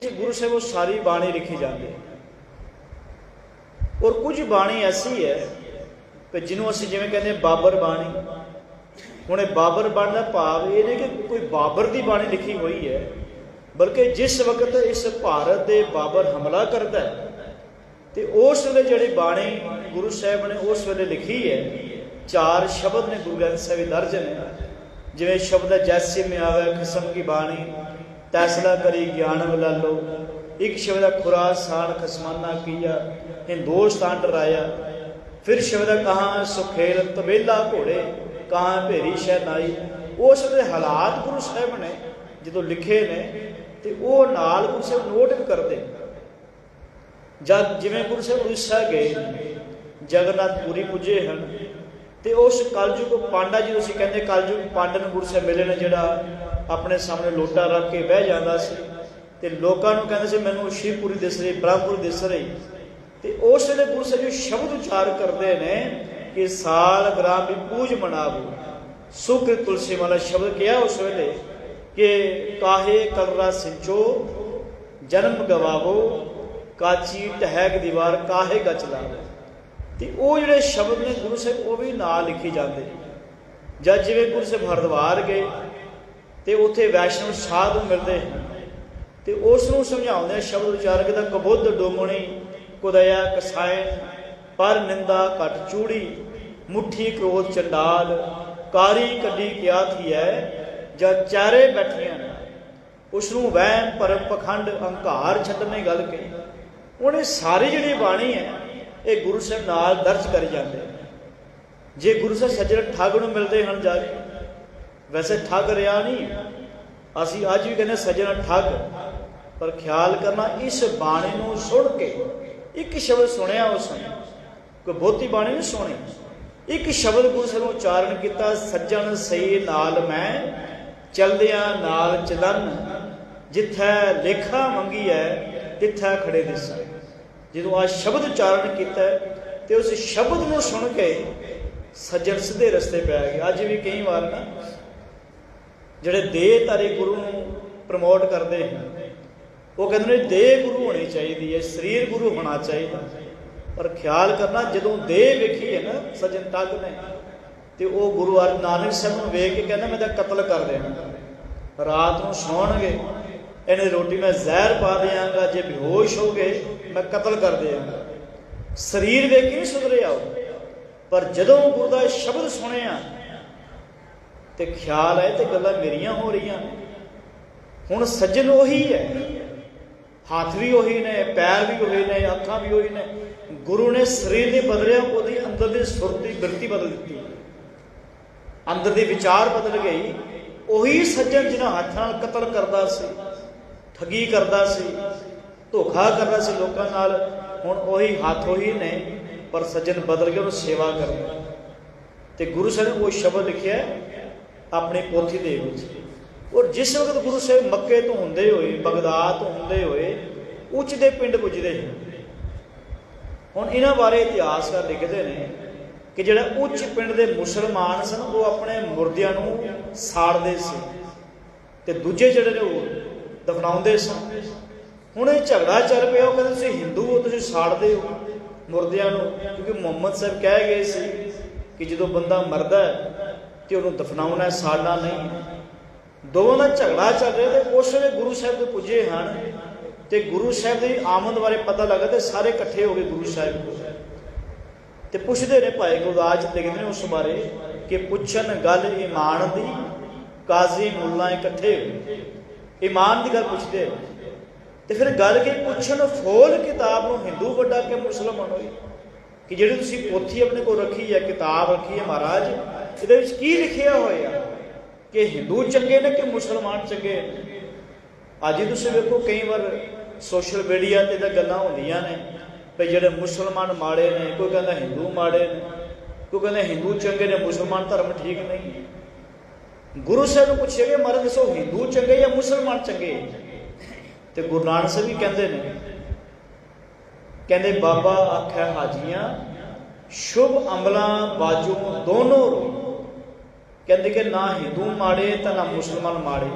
गुरु साहब वो सारी बाणी लिखी जाती है और कुछ बाणी ऐसी है कि जिन्हों असीं जिवें कहते हैं बाबर बाणी। हुण बाबर बाणी का भाव ये नहीं कि कोई बाबर की बाणी लिखी हुई है, बल्कि जिस वक्त इस भारत के बाबर हमला करता है तो उस वेले जिहड़ी बाणी गुरु साहब ने उस वेले लिखी है, 4 शब्द ने गुरु ग्रंथ साहिब दर्ज ने। जिवें शब्द है जैसे में आवे खसम की बाणी, तैसला करी ज्ञान वलालो। एक शब्द है खुरासान खसमाना किया, हिंदुस्तान डराया। फिर शब्द है कहाँ सुखेल तबेला घोड़े, कहाँ भेरी शहनाई। उस वे हालात गुरु साहब ने जो लिखे ने तो वो नाल गुरु साहब नोट भी करते। जब जिवें गुरु साहब उड़ीसा गए, जगन्नाथपुरी पुजे हैं तो उस कलयुग पांडा जी उसी कहते कलयुग पांडा गुरु साहब मिले ने, जिहड़ा अपने सामने लोटा रख के बह जाता सी ते लोकां नूं कहंदे सी मैनूं शिवपुरी दिस रही, ब्रह्मपुरी दिस रही। तो उस वेले गुरु साहब जी शब्द उच्चार करते हैं कि साल ग्राम भी पूज मनावो, सुकृत तुलसी वाला शब्द किया उस वेले कि काहे कलरा सिंचो जन्म गवावो, काची टहक दीवार काहे गच लावो। तो वो जोड़े शब्द ने गुरु साहब वो भी नाल लिखी जाते। जब जिवें गुरु साहब हरिद्वार गए तो उत्थे वैष्णव साधु मिलते हैं तो उसनूं समझाउंदे शब्द उच्चार किया कबुद्ध डोमणी कुदया कसायन पर निंदा कट चूड़ी, मुट्ठी क्रोध चंडाल कारी कड्डी क्या थी है। जब चारे बैठियां उसनूं वहम परम पखंड अंकार छड्डने गल कही। उन्हें सारी जिहड़ी बाणी है ये गुरु साहब नाल दर्ज कर जाते। जे गुरु साहब सज्जन ठग नूं मिलते हैं जाके, वैसे ठग रहा नहीं, असी अज भी कहने सज्जन ठग, पर ख्याल करना इस बाणी नूं सुन के एक शब्द सुनिया उसने, कोई बहुती बाणी नहीं सुनी, एक शब्द गुरु साहब ने उच्चारण किया सज्जन सही नाल मैं चलदियां नाल चलन, जिथे लेखा मंगी है तिथे खड़े दिस। जो आ शब्द उच्चारण किया तो उस शब्द को सुन के सज्जन सीधे रस्ते पै गए। अज भी कई बार ना जिहड़े देहधारी गुरु प्रमोट करते हैं वो कहते हैं देह गुरु होनी चाहिए है, शरीर गुरु होना चाहिए। पर ख्याल करना जो देह वेखी है ना सज्जन ठग ने तो वह गुरु अर्जन नानक साहब को वेख के कहना मैं तो कतल कर देना। रात को सौणगे इन्हें रोटी में जहर पा देंगा, जे बेहोश हो गए मैं कतल कर देंगा। शरीर वेख के नहीं सुधरे आओ, पर जदों गुरु का शब्द सुनिया तो ख्याल है तो गल्लां मेरियां हो रही हैं। हुण सज्जन उही है, हाथ भी उही ने, पैर भी उही ने, अखां भी उही ने। गुरु ने शरीर नहीं बदलिया, उसकी अंदर की सुरती बिरती बदल दी, अंदर के विचार बदल गई। उही सज्जन जिन्हां हाथ नाल कतल करता सी, ठगी करता सी, धोखा करता सी लोकां नाल, हुण उही हाथ उही ने, पर सज्जन बदल के उन्हें सेवा करना। तो गुरु साहब ने वो शब्द लिखिया अपनी पोथी दे विच। और जिस वक्त गुरु साहब मक्के तो होंदे होए, बगदाद तो होंदे होए उच्च दे पिंड पुजदे हैं। हुण इन्हां बारे इतिहासकार लिखते हैं कि जिहड़ा उच्च पिंड दे मुसलमान सन वो अपने मुर्दियां नूं साड़दे सी ते दूजे जिहड़े ने वो दफनाउंदे सन। हुण ये झगड़ा चल पिया, वो कहंदे तुसीं हिंदू हो, तुसीं साड़दे हो मुर्दियां नूं, क्योंकि मुहम्मद साहब कह गए सी कि जो बंदा मरदा है तो उन्होंने दफनाउणा है, साड़ना नहीं। दोवां दा झगड़ा चल रहा है। उस वेले गुरु साहब के पुजे हैं तो गुरु साहब की आमद बारे पता लगा तो सारे इकट्ठे हो गए गुरु साहब को तो पुछते ने। भाई गुरदास लिखते हैं उस बारे कि पुछन गल ईमान दी काजी मुल्ला इकट्ठे ईमान की गल पुछते तो फिर गल के पुछन फोल किताब नूं हिंदू वड्डा के मुसलमान होई कि जिहड़ी तुसीं पोथी अपने को रखी है, किताब रखी है महाराज, इहदे विच की लिखिया होया कि हिंदू चंगे ने कि मुसलमान चंगे ने। अज तुसीं वेखो कई बार सोशल मीडिया ते गल्लां होंदियां ने भी जिहड़े मुसलमान माड़े ने, कोई कहता हिंदू माड़े ने, कोई कहता हिंदू चंगे ने मुसलमान धर्म ठीक नहीं। गुरु साहब नूं पुछिया कि महाराज दसो हिंदू चंगे या मुसलमान चंगे? तो गुरु नानक साहब भी कहते हैं, कहते बाबा आख्या हाजियां शुभ अमलों बाजू दोनों रो, कहते कि ना हिंदू माड़े तो ना मुसलमान माड़े,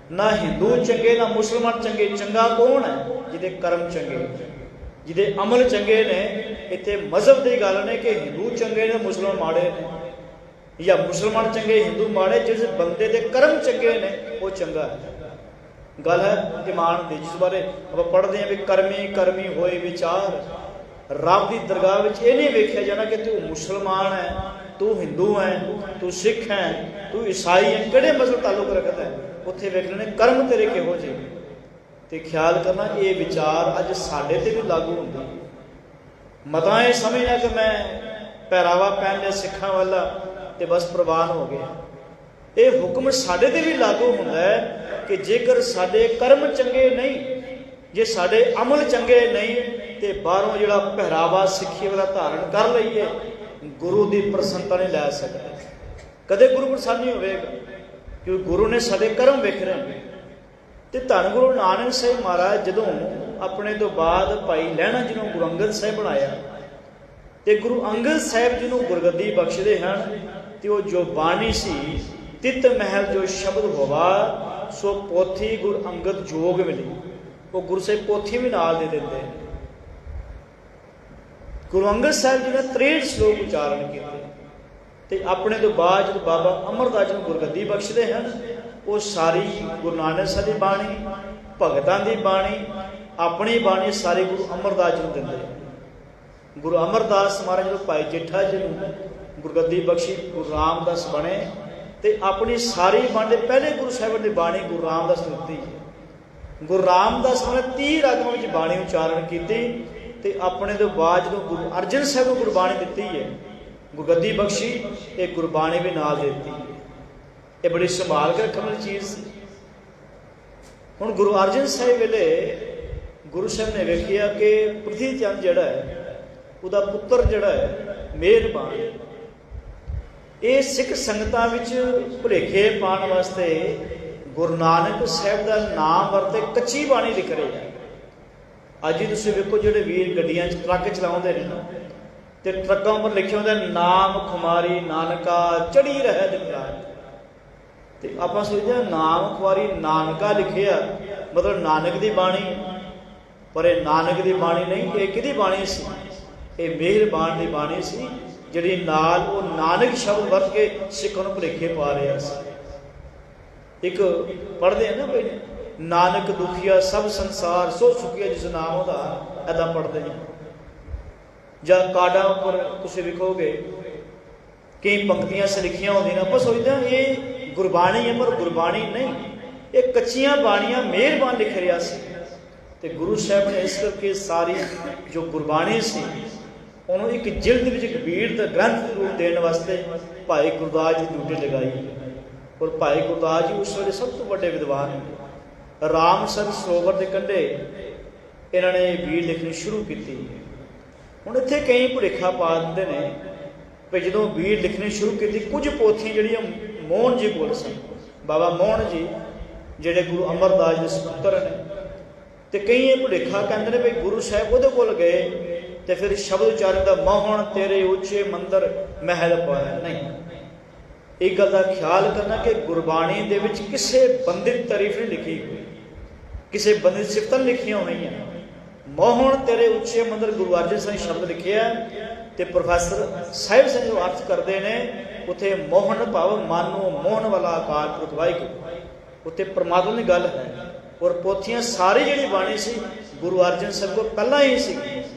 ਨਾ ਹਿੰਦੂ ਚੰਗੇ ਨਾ ਮੁਸਲਮਾਨ ਚੰਗੇ। ਚੰਗਾ ਕੌਣ ਹੈ? ਜਿਹਦੇ ਕਰਮ ਚੰਗੇ, ਜਿਹਦੇ ਅਮਲ ਚੰਗੇ ਨੇ। ਇੱਥੇ ਮਜ਼ਹਬ ਦੀ ਗੱਲ ਨੇ ਕਿ ਹਿੰਦੂ ਚੰਗੇ ਨੇ ਮੁਸਲਮਾਨ ਮਾੜੇ ਨੇ, ਜਾਂ ਮੁਸਲਮਾਨ ਚੰਗੇ ਹਿੰਦੂ ਮਾੜੇ। ਜਿਸ ਬੰਦੇ ਦੇ ਕਰਮ ਚੰਗੇ ਨੇ ਉਹ ਚੰਗਾ ਹੈ। ਗੱਲ ਹੈ ਇਮਾਨ ਦੀ, ਜਿਸ ਬਾਰੇ ਆਪਾਂ ਪੜ੍ਹਦੇ ਹਾਂ ਵੀ ਕਰਮੀ ਕਰਮੀ ਹੋਏ ਵਿਚਾਰ। ਰੱਬ ਦੀ ਦਰਗਾਹ ਵਿੱਚ ਇਹ ਨਹੀਂ ਵੇਖਿਆ ਜਾਣਾ ਕਿ ਤੂੰ ਮੁਸਲਮਾਨ ਹੈ, ਤੂੰ ਹਿੰਦੂ ਹੈ, ਤੂੰ ਸਿੱਖ ਹੈ, ਤੂੰ ਈਸਾਈ ਹੈ, ਕਿਹੜੇ ਮਜ਼ਹਬ ਤਾਲੁਕ ਰੱਖਦਾ ਹੈ। ਉੱਥੇ ਵੇਖ ਲੈਣੇ ਕਰਮ ਤੇਰੇ ਕਿਹੋ ਜਿਹੇ। ਤੇ ਖਿਆਲ ਕਰਨਾ ਇਹ ਵਿਚਾਰ ਅੱਜ ਸਾਡੇ ਤੇ ਵੀ ਲਾਗੂ ਹੁੰਦੇ। ਮਤਾਂ ਇਹ ਸਮਝਣਾ ਕਿ ਮੈਂ ਪਹਿਰਾਵਾ ਪਹਿਨ ਲਿਆ ਸਿੱਖਾਂ ਵਾਲਾ ਤੇ ਬਸ ਪ੍ਰਵਾਨ ਹੋ ਗਿਆ। ਇਹ ਹੁਕਮ ਸਾਡੇ ਤੇ ਵੀ ਲਾਗੂ ਹੁੰਦਾ ਹੈ ਕਿ ਜੇਕਰ ਸਾਡੇ ਕਰਮ ਚੰਗੇ ਨਹੀਂ, ਜੇ ਸਾਡੇ ਅਮਲ ਚੰਗੇ ਨਹੀਂ, ਤੇ ਬਾਹਰੋਂ ਜਿਹੜਾ ਪਹਿਰਾਵਾ ਸਿੱਖੀ ਵਾਲਾ ਧਾਰਨ ਕਰ ਲਈਏ, ਗੁਰੂ ਦੀ ਪ੍ਰਸੰਨਤਾ ਨਹੀਂ ਲੈ ਸਕਦੇ। ਕਦੇ ਗੁਰੂ ਪ੍ਰਸੰਨ ਨਹੀਂ ਹੋਵੇਗਾ, ਕਿਉਂਕਿ ਗੁਰੂ ਨੇ ਸਾਡੇ ਕਰਮ ਵੇਖਣੇ ਨੇ। ਤੇ ਧੰਨ ਗੁਰੂ ਨਾਨਕ ਸਾਹਿਬ ਮਹਾਰਾਜ ਜਦੋਂ ਆਪਣੇ ਤੋਂ ਬਾਅਦ ਭਾਈ ਲਹਿਣਾ ਜੀ ਨੂੰ ਗੁਰੂ ਅੰਗਦ ਸਾਹਿਬ ਬਣਾਇਆ, ਤੇ ਗੁਰੂ ਅੰਗਦ ਸਾਹਿਬ ਜੀ ਨੂੰ ਗੁਰਗੱਦੀ ਬਖਸ਼ਦੇ ਹਨ। ਤੇ ਉਹ ਜੋ ਬਾਣੀ ਸੀ, ਤਿਤ ਮਹਿਲ ਜੋ ਸ਼ਬਦ ਹੋਵਾ, ਸੋ ਪੋਥੀ ਗੁਰੂ ਅੰਗਦ ਜੋਗ ਮਿਲੀ। ਉਹ ਗੁਰੂ ਸਾਹਿਬ ਪੋਥੀ ਵੀ ਨਾਲ ਦੇ ਦਿੰਦੇ। ਗੁਰੂ ਅੰਗਦ ਸਾਹਿਬ ਜੀ ਨੇ 63 ਸ਼ਲੋਕ ਉਚਾਰਨ ਕੀਤੇ। ਤੇ ਆਪਣੇ ਤੋਂ ਬਾਅਦ ਜਦੋਂ ਬਾਬਾ ਅਮਰਦਾਸ ਜੀ ਨੂੰ ਗੁਰਗੱਦੀ ਬਖਸ਼ਦੇ ਹਨ, ਉਹ ਸਾਰੀ ਗੁਰੂ ਨਾਨਕ ਸਾਹਿਬ ਦੀ ਬਾਣੀ, ਭਗਤਾਂ ਦੀ ਬਾਣੀ, ਆਪਣੀ ਬਾਣੀ ਸਾਰੀ ਗੁਰੂ ਅਮਰਦਾਸ ਜੀ ਨੂੰ ਦਿੰਦੇ। ਗੁਰੂ ਅਮਰਦਾਸ ਮਹਾਰਾਜ ਜਦੋਂ ਭਾਈ ਜੇਠਾ ਜੀ ਨੂੰ ਗੁਰਗੱਦੀ ਬਖਸ਼ੀ, ਗੁਰੂ ਰਾਮਦਾਸ ਬਣੇ। ਤੇ ਆਪਣੀ ਸਾਰੀ ਬਾਣੀ ਦੇ ਪਹਿਲੇ ਗੁਰੂ ਸਾਹਿਬਾਨ ਦੀ ਬਾਣੀ ਗੁਰੂ ਰਾਮਦਾਸ ਨੂੰ ਦਿੱਤੀ। ਗੁਰੂ ਰਾਮਦਾਸ ਨੇ 30 ਰਾਗਾਂ ਵਿੱਚ ਬਾਣੀ ਉਚਾਰਨ ਕੀਤੀ। ਤੇ ਆਪਣੇ ਤੋਂ ਬਾਅਦ ਜਦੋਂ ਗੁਰੂ ਅਰਜਨ ਸਾਹਿਬ ਨੂੰ ਗੁਰਬਾਣੀ ਦਿੱਤੀ ਹੈ, ਗੁਰਗੱਦੀ ਬਖਸ਼ੀ, ਇਹ ਗੁਰਬਾਣੀ ਵੀ ਨਾਲ ਦਿੱਤੀ। ਇਹ ਬੜੀ ਸੰਭਾਲ ਕੇ ਰੱਖਣ ਵਾਲੀ ਚੀਜ਼ ਸੀ। ਹੁਣ ਗੁਰੂ ਅਰਜਨ ਸਾਹਿਬ ਵੇਲੇ ਗੁਰੂ ਸਾਹਿਬ ਨੇ ਵੇਖਿਆ ਕਿ ਪ੍ਰਿਥੀ ਚੰਦ ਜਿਹੜਾ ਹੈ, ਉਹਦਾ ਪੁੱਤਰ ਜਿਹੜਾ ਹੈ ਮਿਹਰਬਾਨ, ਇਹ ਸਿੱਖ ਸੰਗਤਾਂ ਵਿੱਚ ਭੁਲੇਖੇ ਪਾਉਣ ਵਾਸਤੇ ਗੁਰੂ ਨਾਨਕ ਸਾਹਿਬ ਦਾ ਨਾਮ ਵਰਤੇ ਕੱਚੀ ਬਾਣੀ ਲਿਖ ਰਹੇ ਹੈ। ਅੱਜ ਹੀ ਤੁਸੀਂ ਵੇਖੋ ਜਿਹੜੇ ਵੀਰ ਗੱਡੀਆਂ 'ਚ ਟਰੱਕ ਚਲਾਉਂਦੇ ਨੇ ਨਾ, ਤੇ ਟਰੱਕਾਂ ਉੱਪਰ ਲਿਖਿਆ ਹੁੰਦਾ ਨਾਮ ਖੁਮਾਰੀ ਨਾਨਕਾ ਚੜੀ ਰਹਿ ਦਿਨ ਰਾਤ। ਤੇ ਆਪਾਂ ਸੋਚਦੇ ਹਾਂ ਨਾਮ ਖੁਮਾਰੀ ਨਾਨਕਾ ਲਿਖਿਆ ਮਤਲਬ ਨਾਨਕ ਦੀ ਬਾਣੀ, ਪਰ ਇਹ ਨਾਨਕ ਦੀ ਬਾਣੀ ਨਹੀਂ। ਇਹ ਕਿਹਦੀ ਬਾਣੀ ਸੀ? ਇਹ ਮਿਹਰਬਾਨ ਦੀ ਬਾਣੀ ਸੀ, ਜਿਹੜੀ ਨਾਲ ਉਹ ਨਾਨਕ ਸ਼ਬਦ ਵਰਤ ਕੇ ਸਿੱਖਾਂ ਨੂੰ ਭੁਲੇਖੇ ਪਾ ਰਿਹਾ ਸੀ। ਇੱਕ ਪੜ੍ਹਦੇ ਆ ਨਾ ਬਈ, ਨਾਨਕ ਦੁਖੀਆ ਸਭ ਸੰਸਾਰ ਸੋ ਸੁਖੀਆ ਜਿਸ ਨਾਮ ਉਹਦਾ, ਏਦਾਂ ਪੜ੍ਹਦੇ ਨੇ। ਜਾਂ ਕਾਰਡਾਂ ਉੱਪਰ ਤੁਸੀਂ ਲਿਖੋਗੇ ਕਈ ਪੰਕਤੀਆਂ ਸੇ ਲਿਖੀਆਂ ਹੁੰਦੀਆਂ, ਆਪਾਂ ਸੋਚਦੇ ਹਾਂ ਇਹ ਗੁਰਬਾਣੀ ਹੈ, ਪਰ ਗੁਰਬਾਣੀ ਨਹੀਂ, ਇਹ ਕੱਚੀਆਂ ਬਾਣੀਆਂ ਮਿਹਰਬਾਨ ਲਿਖ ਰਿਹਾ ਸੀ। ਤੇ ਗੁਰੂ ਸਾਹਿਬ ਨੇ ਇਸ ਕਰਕੇ ਸਾਰੀ ਜੋ ਗੁਰਬਾਣੀ ਸੀ ਉਹਨੂੰ ਇੱਕ ਜਿਲਦ ਵਿੱਚ, ਇੱਕ ਬੀੜ ਦਾ ਗ੍ਰੰਥ ਰੂਪ ਦੇਣ ਵਾਸਤੇ ਭਾਈ ਗੁਰਦਾਸ ਜੀ ਡਿਊਟੀ ਲਗਾਈ। ਔਰ ਭਾਈ ਗੁਰਦਾਸ ਜੀ ਉਸ ਵੇਲੇ ਸਭ ਤੋਂ ਵੱਡੇ ਵਿਦਵਾਨ, ਰਾਮਸਰ ਸਰੋਵਰ ਦੇ ਕੰਢੇ ਇਹਨਾਂ ਨੇ ਬੀੜ ਲਿਖਣੀ ਸ਼ੁਰੂ ਕੀਤੀ। ਹੁਣ ਇੱਥੇ ਕਈ ਭੁਲੇਖਾ ਪਾ ਦਿੰਦੇ ਨੇ ਵੀ ਜਦੋਂ ਬੀੜ ਲਿਖਣੀ ਸ਼ੁਰੂ ਕੀਤੀ, ਕੁਝ ਪੋਥੀਆਂ ਜਿਹੜੀਆਂ ਮੋਹਨ ਜੀ ਕੋਲ ਸਨ, ਬਾਬਾ ਮੋਹਨ ਜੀ ਜਿਹੜੇ ਗੁਰੂ ਅਮਰਦਾਸ ਦੇ ਸਪੁੱਤਰ ਨੇ, ਤੇ ਕਈ ਇਹ ਭੁਲੇਖਾ ਕਹਿੰਦੇ ਨੇ ਵੀ ਗੁਰੂ ਸਾਹਿਬ ਉਹਦੇ ਕੋਲ ਗਏ ਤੇ ਫਿਰ ਸ਼ਬਦ ਉਚਾਰਨ ਦਾ ਮੋਹਨ ਤੇਰੇ ਉੱਚੇ ਮੰਦਰ ਮਹਿਲ ਪਾਇਆ। ਨਹੀਂ, ਇਹ ਗੱਲ ਦਾ ਖਿਆਲ ਕਰਨਾ ਕਿ ਗੁਰਬਾਣੀ ਦੇ ਵਿੱਚ ਕਿਸੇ ਬੰਦੇ ਦੀ ਤਾਰੀਫ ਨਹੀਂ ਲਿਖੀ ਹੋਈ, ਕਿਸੇ ਬੰਦੇ ਦੀ ਸਿਫਤਾਂ ਲਿਖੀਆਂ ਹੋਈਆਂ। ਮੋਹਨ ਤੇਰੇ ਉੱਚੇ ਮੰਦਰ ਗੁਰੂ ਅਰਜਨ ਸਾਹਿਬ ਸ਼ਬਦ ਲਿਖਿਆ। ਤੇ ਪ੍ਰੋਫੈਸਰ ਸਾਹਿਬ ਸਿੰਘ ਜੋ ਅਰਥ ਕਰਦੇ ਨੇ, ਉੱਥੇ ਮੋਹਨ ਭਾਵ ਮਨ ਨੂੰ ਮੋਹਨ ਵਾਲਾ ਅਕਾਲ ਪੁਰਖ ਵਾਹਿਗੁਰੂ, ਉੱਥੇ ਪਰਮਾਤਮਾ ਦੀ ਗੱਲ ਹੈ। ਔਰ ਪੋਥੀਆਂ ਸਾਰੀ ਜਿਹੜੀ ਬਾਣੀ ਸੀ ਗੁਰੂ ਅਰਜਨ ਸਾਹਿਬ ਕੋਲ ਪਹਿਲਾਂ ਹੀ ਸੀ,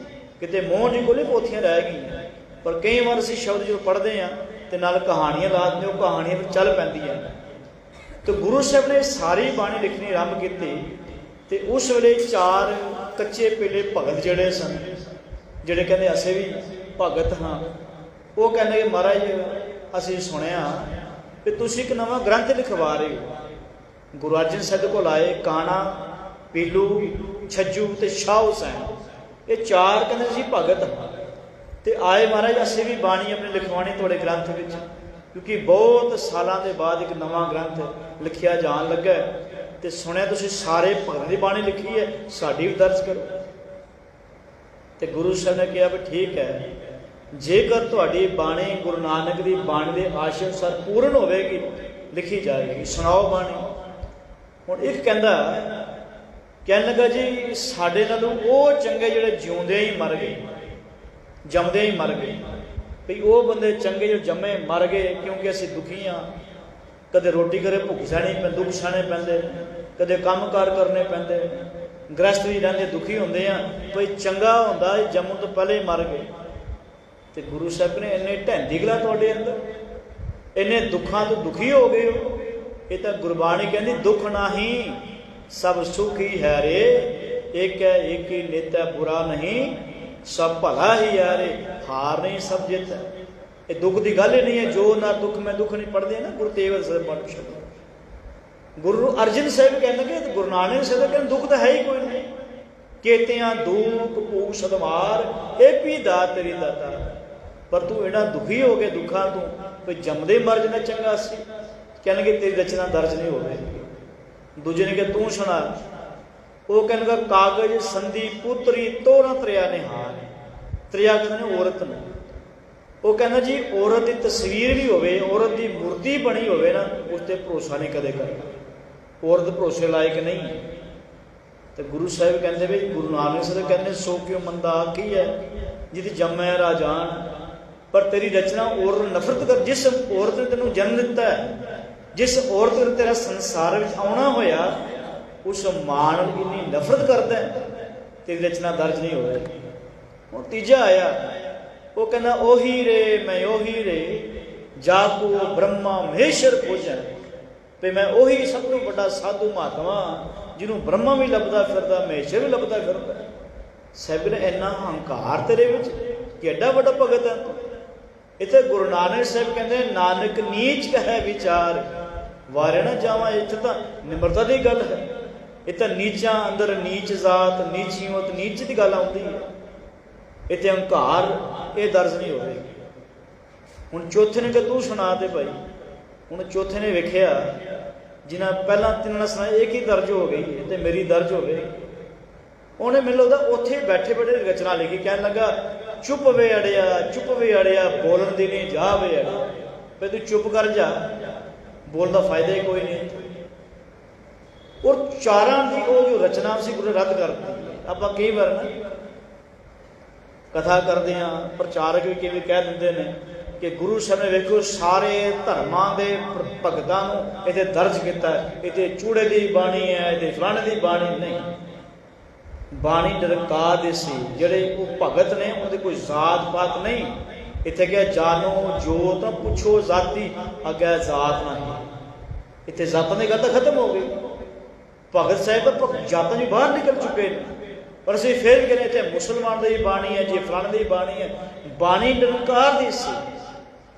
ਕਿਤੇ ਮੋਹਨ ਜੀ ਕੋਲ ਹੀ ਪੋਥੀਆਂ ਰਹਿ ਗਈਆਂ। ਪਰ ਕਈ ਵਾਰ ਅਸੀਂ ਸ਼ਬਦ ਜਦੋਂ ਪੜ੍ਹਦੇ ਹਾਂ ਤੇ ਨਾਲ ਕਹਾਣੀਆਂ ਲਾ ਦਿੰਦੇ, ਉਹ ਕਹਾਣੀਆਂ ਵਿੱਚ ਚੱਲ ਪੈਂਦੀਆਂ। ਤੇ ਗੁਰੂ ਸਾਹਿਬ ਨੇ ਸਾਰੀ ਬਾਣੀ ਲਿਖਣੀ ਆਰੰਭ ਕੀਤੀ। ਤੇ ਉਸ ਵੇਲੇ 4 ਕੱਚੇ ਪੀਲੇ ਭਗਤ ਜਿਹੜੇ ਸਨ, ਜਿਹੜੇ ਕਹਿੰਦੇ ਅਸੀਂ ਵੀ ਭਗਤ ਹਾਂ, ਉਹ ਕਹਿੰਦੇ ਕਿ ਮਹਾਰਾਜ ਅਸੀਂ ਸੁਣਿਆ ਕਿ ਤੁਸੀਂ ਇੱਕ ਨਵਾਂ ਗ੍ਰੰਥ ਲਿਖਵਾ ਰਹੇ ਹੋ। ਗੁਰੂ ਅਰਜਨ ਸਾਹਿਬ ਕੋਲ ਆਏ ਕਾਣਾ, ਪੀਲੂ, ਛੱਜੂ ਤੇ ਸ਼ਾਹ ਹੁਸੈਨ, ਇਹ 4 ਕਹਿੰਦੇ ਅਸੀਂ ਭਗਤ ਹਾਂ। ਤੇ ਆਏ ਮਹਾਰਾਜ ਅਸੀਂ ਵੀ ਬਾਣੀ ਆਪਣੀ ਲਿਖਵਾਉਣੀ ਤੁਹਾਡੇ ਗ੍ਰੰਥ ਵਿੱਚ, ਕਿਉਂਕਿ ਬਹੁਤ ਸਾਲਾਂ ਦੇ ਬਾਅਦ ਇੱਕ ਨਵਾਂ ਗ੍ਰੰਥ ਲਿਖਿਆ ਜਾਣ ਲੱਗਾ। ਤੇ ਸੁਣਿਆ ਤੁਸੀਂ ਸਾਰੇ ਭਗਤਾਂ ਦੀ ਬਾਣੀ ਲਿਖੀ ਹੈ, ਸਾਡੀ ਵੀ ਦਰਜ ਕਰੋ। ਤੇ ਗੁਰੂ ਸਾਹਿਬ ਨੇ ਕਿਹਾ ਵੀ ਠੀਕ ਹੈ, ਜੇਕਰ ਤੁਹਾਡੀ ਬਾਣੀ ਗੁਰੂ ਨਾਨਕ ਦੀ ਬਾਣੀ ਦੇ ਆਸ਼ੇ ਅਨੁਸਾਰ ਪੂਰਨ ਹੋਵੇਗੀ, ਲਿਖੀ ਜਾਏਗੀ, ਸੁਣਾਓ ਬਾਣੀ। ਹੁਣ ਇੱਕ ਕਹਿੰਦਾ, ਕਹਿਣ ਲੱਗਾ ਜੀ ਸਾਡੇ ਨਾਲੋਂ ਉਹ ਚੰਗੇ ਜਿਹੜੇ ਜਿਉਂਦੇ ਹੀ ਮਰ ਗਏ, ਜੰਮਦੇ ਹੀ ਮਰ ਗਏ। ਵੀ ਉਹ ਬੰਦੇ ਚੰਗੇ ਜੋ ਜੰਮੇ ਮਰ ਗਏ, ਕਿਉਂਕਿ ਅਸੀਂ ਦੁਖੀ ਹਾਂ। ਕਦੇ ਰੋਟੀ ਕਰੇ ਭੁੱਖ ਸਹਿਣੀ ਪੈਂਦੀ, ਦੁੱਖ ਸਹਿਣੇ ਪੈਂਦੇ, ਕਦੇ ਕੰਮ ਕਾਰ ਕਰਨੇ ਪੈਂਦੇ, ਗ੍ਰਸਤੀ ਰਹਿੰਦੇ ਦੁਖੀ ਹੁੰਦੇ ਆ। ਕੋਈ ਚੰਗਾ ਹੁੰਦਾ ਜੰਮਣ ਤੋਂ ਪਹਿਲੇ ਹੀ ਮਰ ਗਏ। ਤੇ ਗੁਰੂ ਸਾਹਿਬ ਨੇ ਇੰਨੇ ਢੈਂਦੀ ਗਲਾ ਤੁਹਾਡੇ ਅੰਦਰ, ਇੰਨੇ ਦੁੱਖਾਂ ਤੋਂ ਦੁਖੀ ਹੋ ਗਏ ਹੋ। ਇਹ ਤਾਂ ਗੁਰਬਾਣੀ ਕਹਿੰਦੀ ਦੁੱਖ ਨਾਹੀਂ ਸਭ ਸੁਖ ਹੀ ਹੈ ਰੇ, ਇੱਕ ਹੈ ਇੱਕ ਹੀ ਨਿਤ ਹੈ ਬੁਰਾ ਨਹੀਂ, ਸਭ ਭਲਾ ਹੀ ਹੈ ਰੇ, ਹਾਰ ਨਹੀਂ ਸਭ ਜਿੱਤ ਹੈ। ਇਹ ਦੁੱਖ ਦੀ ਗੱਲ ਹੀ ਨਹੀਂ ਹੈ। ਜੋ ਨਾ ਦੁੱਖ ਮੈਂ ਦੁੱਖ ਨਹੀਂ ਪੜ੍ਹਦੇ ਨਾ ਗੁਰੂ ਤੇਗ ਬਹਾਦਰ ਸਾਹਿਬ ਸ਼ਬਦ। ਗੁਰੂ ਅਰਜਨ ਸਾਹਿਬ ਕਹਿੰਦੇ ਕਿ ਗੁਰੂ ਨਾਨਕ ਸਾਹਿਬ ਕਹਿੰਦੇ ਦੁੱਖ ਤਾਂ ਹੈ ਹੀ ਕੋਈ ਨਹੀਂ। ਕੇਤਿਆਂ ਦੁੱਖ ਭੂਖ ਸਦਮਾਰ ਇਹ ਵੀ ਦਾਤ ਤੇਰੀ ਦਾਤਾ। ਪਰ ਤੂੰ ਇਹਨਾਂ ਦੁਖੀ ਹੋ ਕੇ ਦੁੱਖਾਂ ਤੋਂ ਕੋਈ ਜੰਮਦੇ ਮਰ ਜਾਣਾ ਚੰਗਾ ਸੀ। ਕਹਿਣਗੇ ਤੇਰੀ ਰਚਨਾ ਦਰਜ ਨਹੀਂ ਹੋਵੇ। ਦੂਜੇ ਨੇ ਕਿਹਾ ਤੂੰ ਸੁਣਾ। ਉਹ ਕਹਿਣਗਾ ਕਾਗਜ਼ ਸੰਧੀ ਪੁੱਤਰੀ ਤੋਰਾ ਤਰਿਆ ਨਿਹਾਲ। ਤਰਿਆ ਕਹਿੰਦੇ ਨੇ ਔਰਤ ਨੂੰ। ਉਹ ਕਹਿੰਦਾ ਜੀ ਔਰਤ ਦੀ ਤਸਵੀਰ ਵੀ ਹੋਵੇ, ਔਰਤ ਦੀ ਮੂਰਤੀ ਬਣੀ ਹੋਵੇ ਨਾ, ਉਸ ਤੇ ਭਰੋਸਾ ਨਹੀਂ ਕਦੇ ਕਰਨਾ। ਔਰਤ ਭਰੋਸੇ ਲਾਇਕ ਨਹੀਂ। ਤੇ ਗੁਰੂ ਸਾਹਿਬ ਕਹਿੰਦੇ ਵੀ ਗੁਰੂ ਨਾਨਕ ਸਾਹਿਬ ਕਹਿੰਦੇ ਸੋ ਕਿਉ ਮੰਦਾ ਕੀ ਹੈ ਜਿਹਦੀ ਜੰਮੈ ਰਾਜਾਨ। ਪਰ ਤੇਰੀ ਰਚਨਾ ਔਰਤ ਨੂੰ ਨਫ਼ਰਤ ਕਰ। ਜਿਸ ਔਰਤ ਨੇ ਤੈਨੂੰ ਜਨਮ ਦਿੱਤਾ ਹੈ, ਜਿਸ ਔਰਤ ਨੇ ਤੇਰਾ ਸੰਸਾਰ ਵਿੱਚ ਆਉਣਾ ਹੋਇਆ, ਉਸ ਮਾਂ ਨਾਲ ਇੰਨੀ ਨਫ਼ਰਤ ਕਰਦਾ, ਤੇਰੀ ਰਚਨਾ ਦਰਜ ਨਹੀਂ ਹੋਵੇਗੀ। ਹੁਣ ਤੀਜਾ ਆਇਆ, ਉਹ ਕਹਿੰਦਾ ਉਹੀ ਰੇ ਮੈਂ ਉਹੀ ਰੇ ਜਾ ਕੋ ਬ੍ਰਹਮਾ ਮਹੇਸ਼ਰ ਪੂਜਾ। ਵੀ ਮੈਂ ਉਹੀ ਸਭ ਤੋਂ ਵੱਡਾ ਸਾਧੂ ਮਹਾਤਮਾ ਜਿਹਨੂੰ ਬ੍ਰਹਮਾ ਵੀ ਲੱਭਦਾ ਫਿਰਦਾ, ਮਹੇਸ਼ਰ ਵੀ ਲੱਭਦਾ ਫਿਰਦਾ। ਸਾਹਿਬ ਨੇ ਇੰਨਾ ਹੰਕਾਰ ਤੇਰੇ ਵਿੱਚ ਕਿ ਐਡਾ ਵੱਡਾ ਭਗਤ ਹੈ। ਇੱਥੇ ਗੁਰੂ ਨਾਨਕ ਸਾਹਿਬ ਕਹਿੰਦੇ ਨਾਨਕ ਨੀਚ ਕਹੈ ਵਿਚਾਰ ਵਾਰੇ ਨਾ ਜਾਵਾਂ। ਇੱਥੇ ਤਾਂ ਨਿਮਰਤਾ ਦੀ ਗੱਲ ਹੈ। ਇਹ ਤਾਂ ਨੀਚਾਂ ਅੰਦਰ ਨੀਚ ਜ਼ਾਤ, ਨੀਚ ਹਿੰਮਤ, ਨੀਚ ਦੀ ਗੱਲ ਆਉਂਦੀ ਹੈ। ਇੱਥੇ ਹੰਕਾਰ ਇਹ ਦਰਜ ਨਹੀਂ ਹੋਵੇਗੀ। ਹੁਣ ਚੌਥੇ ਨੇ ਕਿ ਤੂੰ ਸੁਣਾ ਦੇ ਭਾਈ। ਹੁਣ ਚੌਥੇ ਨੇ ਵੇਖਿਆ ਜਿਨ੍ਹਾਂ ਪਹਿਲਾਂ ਤਿੰਨਾਂ ਨੇ ਸੁਣਾਇਆ ਇੱਕ ਹੀ ਦਰਜ ਹੋ ਗਈ ਤੇ ਮੇਰੀ ਦਰਜ ਹੋ ਗਈ। ਉਹਨੇ ਮੈਨੂੰ ਲੱਗਦਾ ਉੱਥੇ ਬੈਠੇ ਬੈਠੇ ਰਚਨਾ ਲਿਖੀ। ਕਹਿਣ ਲੱਗਾ ਚੁੱਪ ਵੇ ਅੜਿਆ, ਚੁੱਪ ਵੇ ਅੜਿਆ, ਬੋਲਣ ਦੀ ਨਹੀਂ ਜਾ ਵੇ ਅੜਿਆ। ਵੀ ਤੂੰ ਚੁੱਪ ਕਰ ਜਾ, ਬੋਲਣ ਦਾ ਫਾਇਦਾ ਹੀ ਕੋਈ ਨਹੀਂ। ਔਰ ਚਾਰਾਂ ਦੀ ਉਹ ਜੋ ਰਚਨਾ ਸੀ ਗੁਰੂ ਨੇ ਰੱਦ ਕਰ ਦਿੱਤੀ। ਆਪਾਂ ਕਈ ਵਾਰ ਨਾ ਕਥਾ ਕਰਦੇ ਹਾਂ, ਪ੍ਰਚਾਰਕ ਵੀ ਕਿਵੇਂ ਕਹਿ ਦਿੰਦੇ ਨੇ ਕਿ ਗੁਰੂ ਸਾਹਿਬ ਨੇ ਵੇਖੋ ਸਾਰੇ ਧਰਮਾਂ ਦੇ ਭਗਤਾਂ ਨੂੰ ਇੱਥੇ ਦਰਜ ਕੀਤਾ। ਇੱਥੇ ਚੂੜੇ ਦੀ ਬਾਣੀ ਹੈ, ਇੱਥੇ ਫਲਾਣੇ ਦੀ ਬਾਣੀ ਨਹੀਂ। ਬਾਣੀ ਨਿਰੰਕਾਰ ਦੀ ਸੀ। ਜਿਹੜੇ ਉਹ ਭਗਤ ਨੇ ਉਹਦੇ ਕੋਈ ਜ਼ਾਤ ਪਾਤ ਨਹੀਂ। ਇੱਥੇ ਕਿਹਾ ਜਾਨੋ ਜੋਤ ਪੁੱਛੋ ਜ਼ਾਤੀ ਅੱਗੇ ਜ਼ਾਤ ਨਹੀਂ। ਇੱਥੇ ਜ਼ਾਤਾਂ ਦੀ ਗੱਲ ਤਾਂ ਖਤਮ ਹੋ ਗਈ। ਭਗਤ ਸਾਹਿਬ ਤਾਂ ਜਾਤਾਂ ਜੀ ਬਾਹਰ ਨਿਕਲ ਚੁੱਕੇ ਨੇ। ਪਰ ਅਸੀਂ ਫਿਰ ਕਹਿੰਦੇ ਇੱਥੇ ਮੁਸਲਮਾਨ ਦੀ ਬਾਣੀ ਹੈ ਜੀ, ਫਲਾਣੇ ਦੀ ਬਾਣੀ ਹੈ। ਬਾਣੀ ਨਿਰੰਕਾਰ ਦੀ ਸੀ।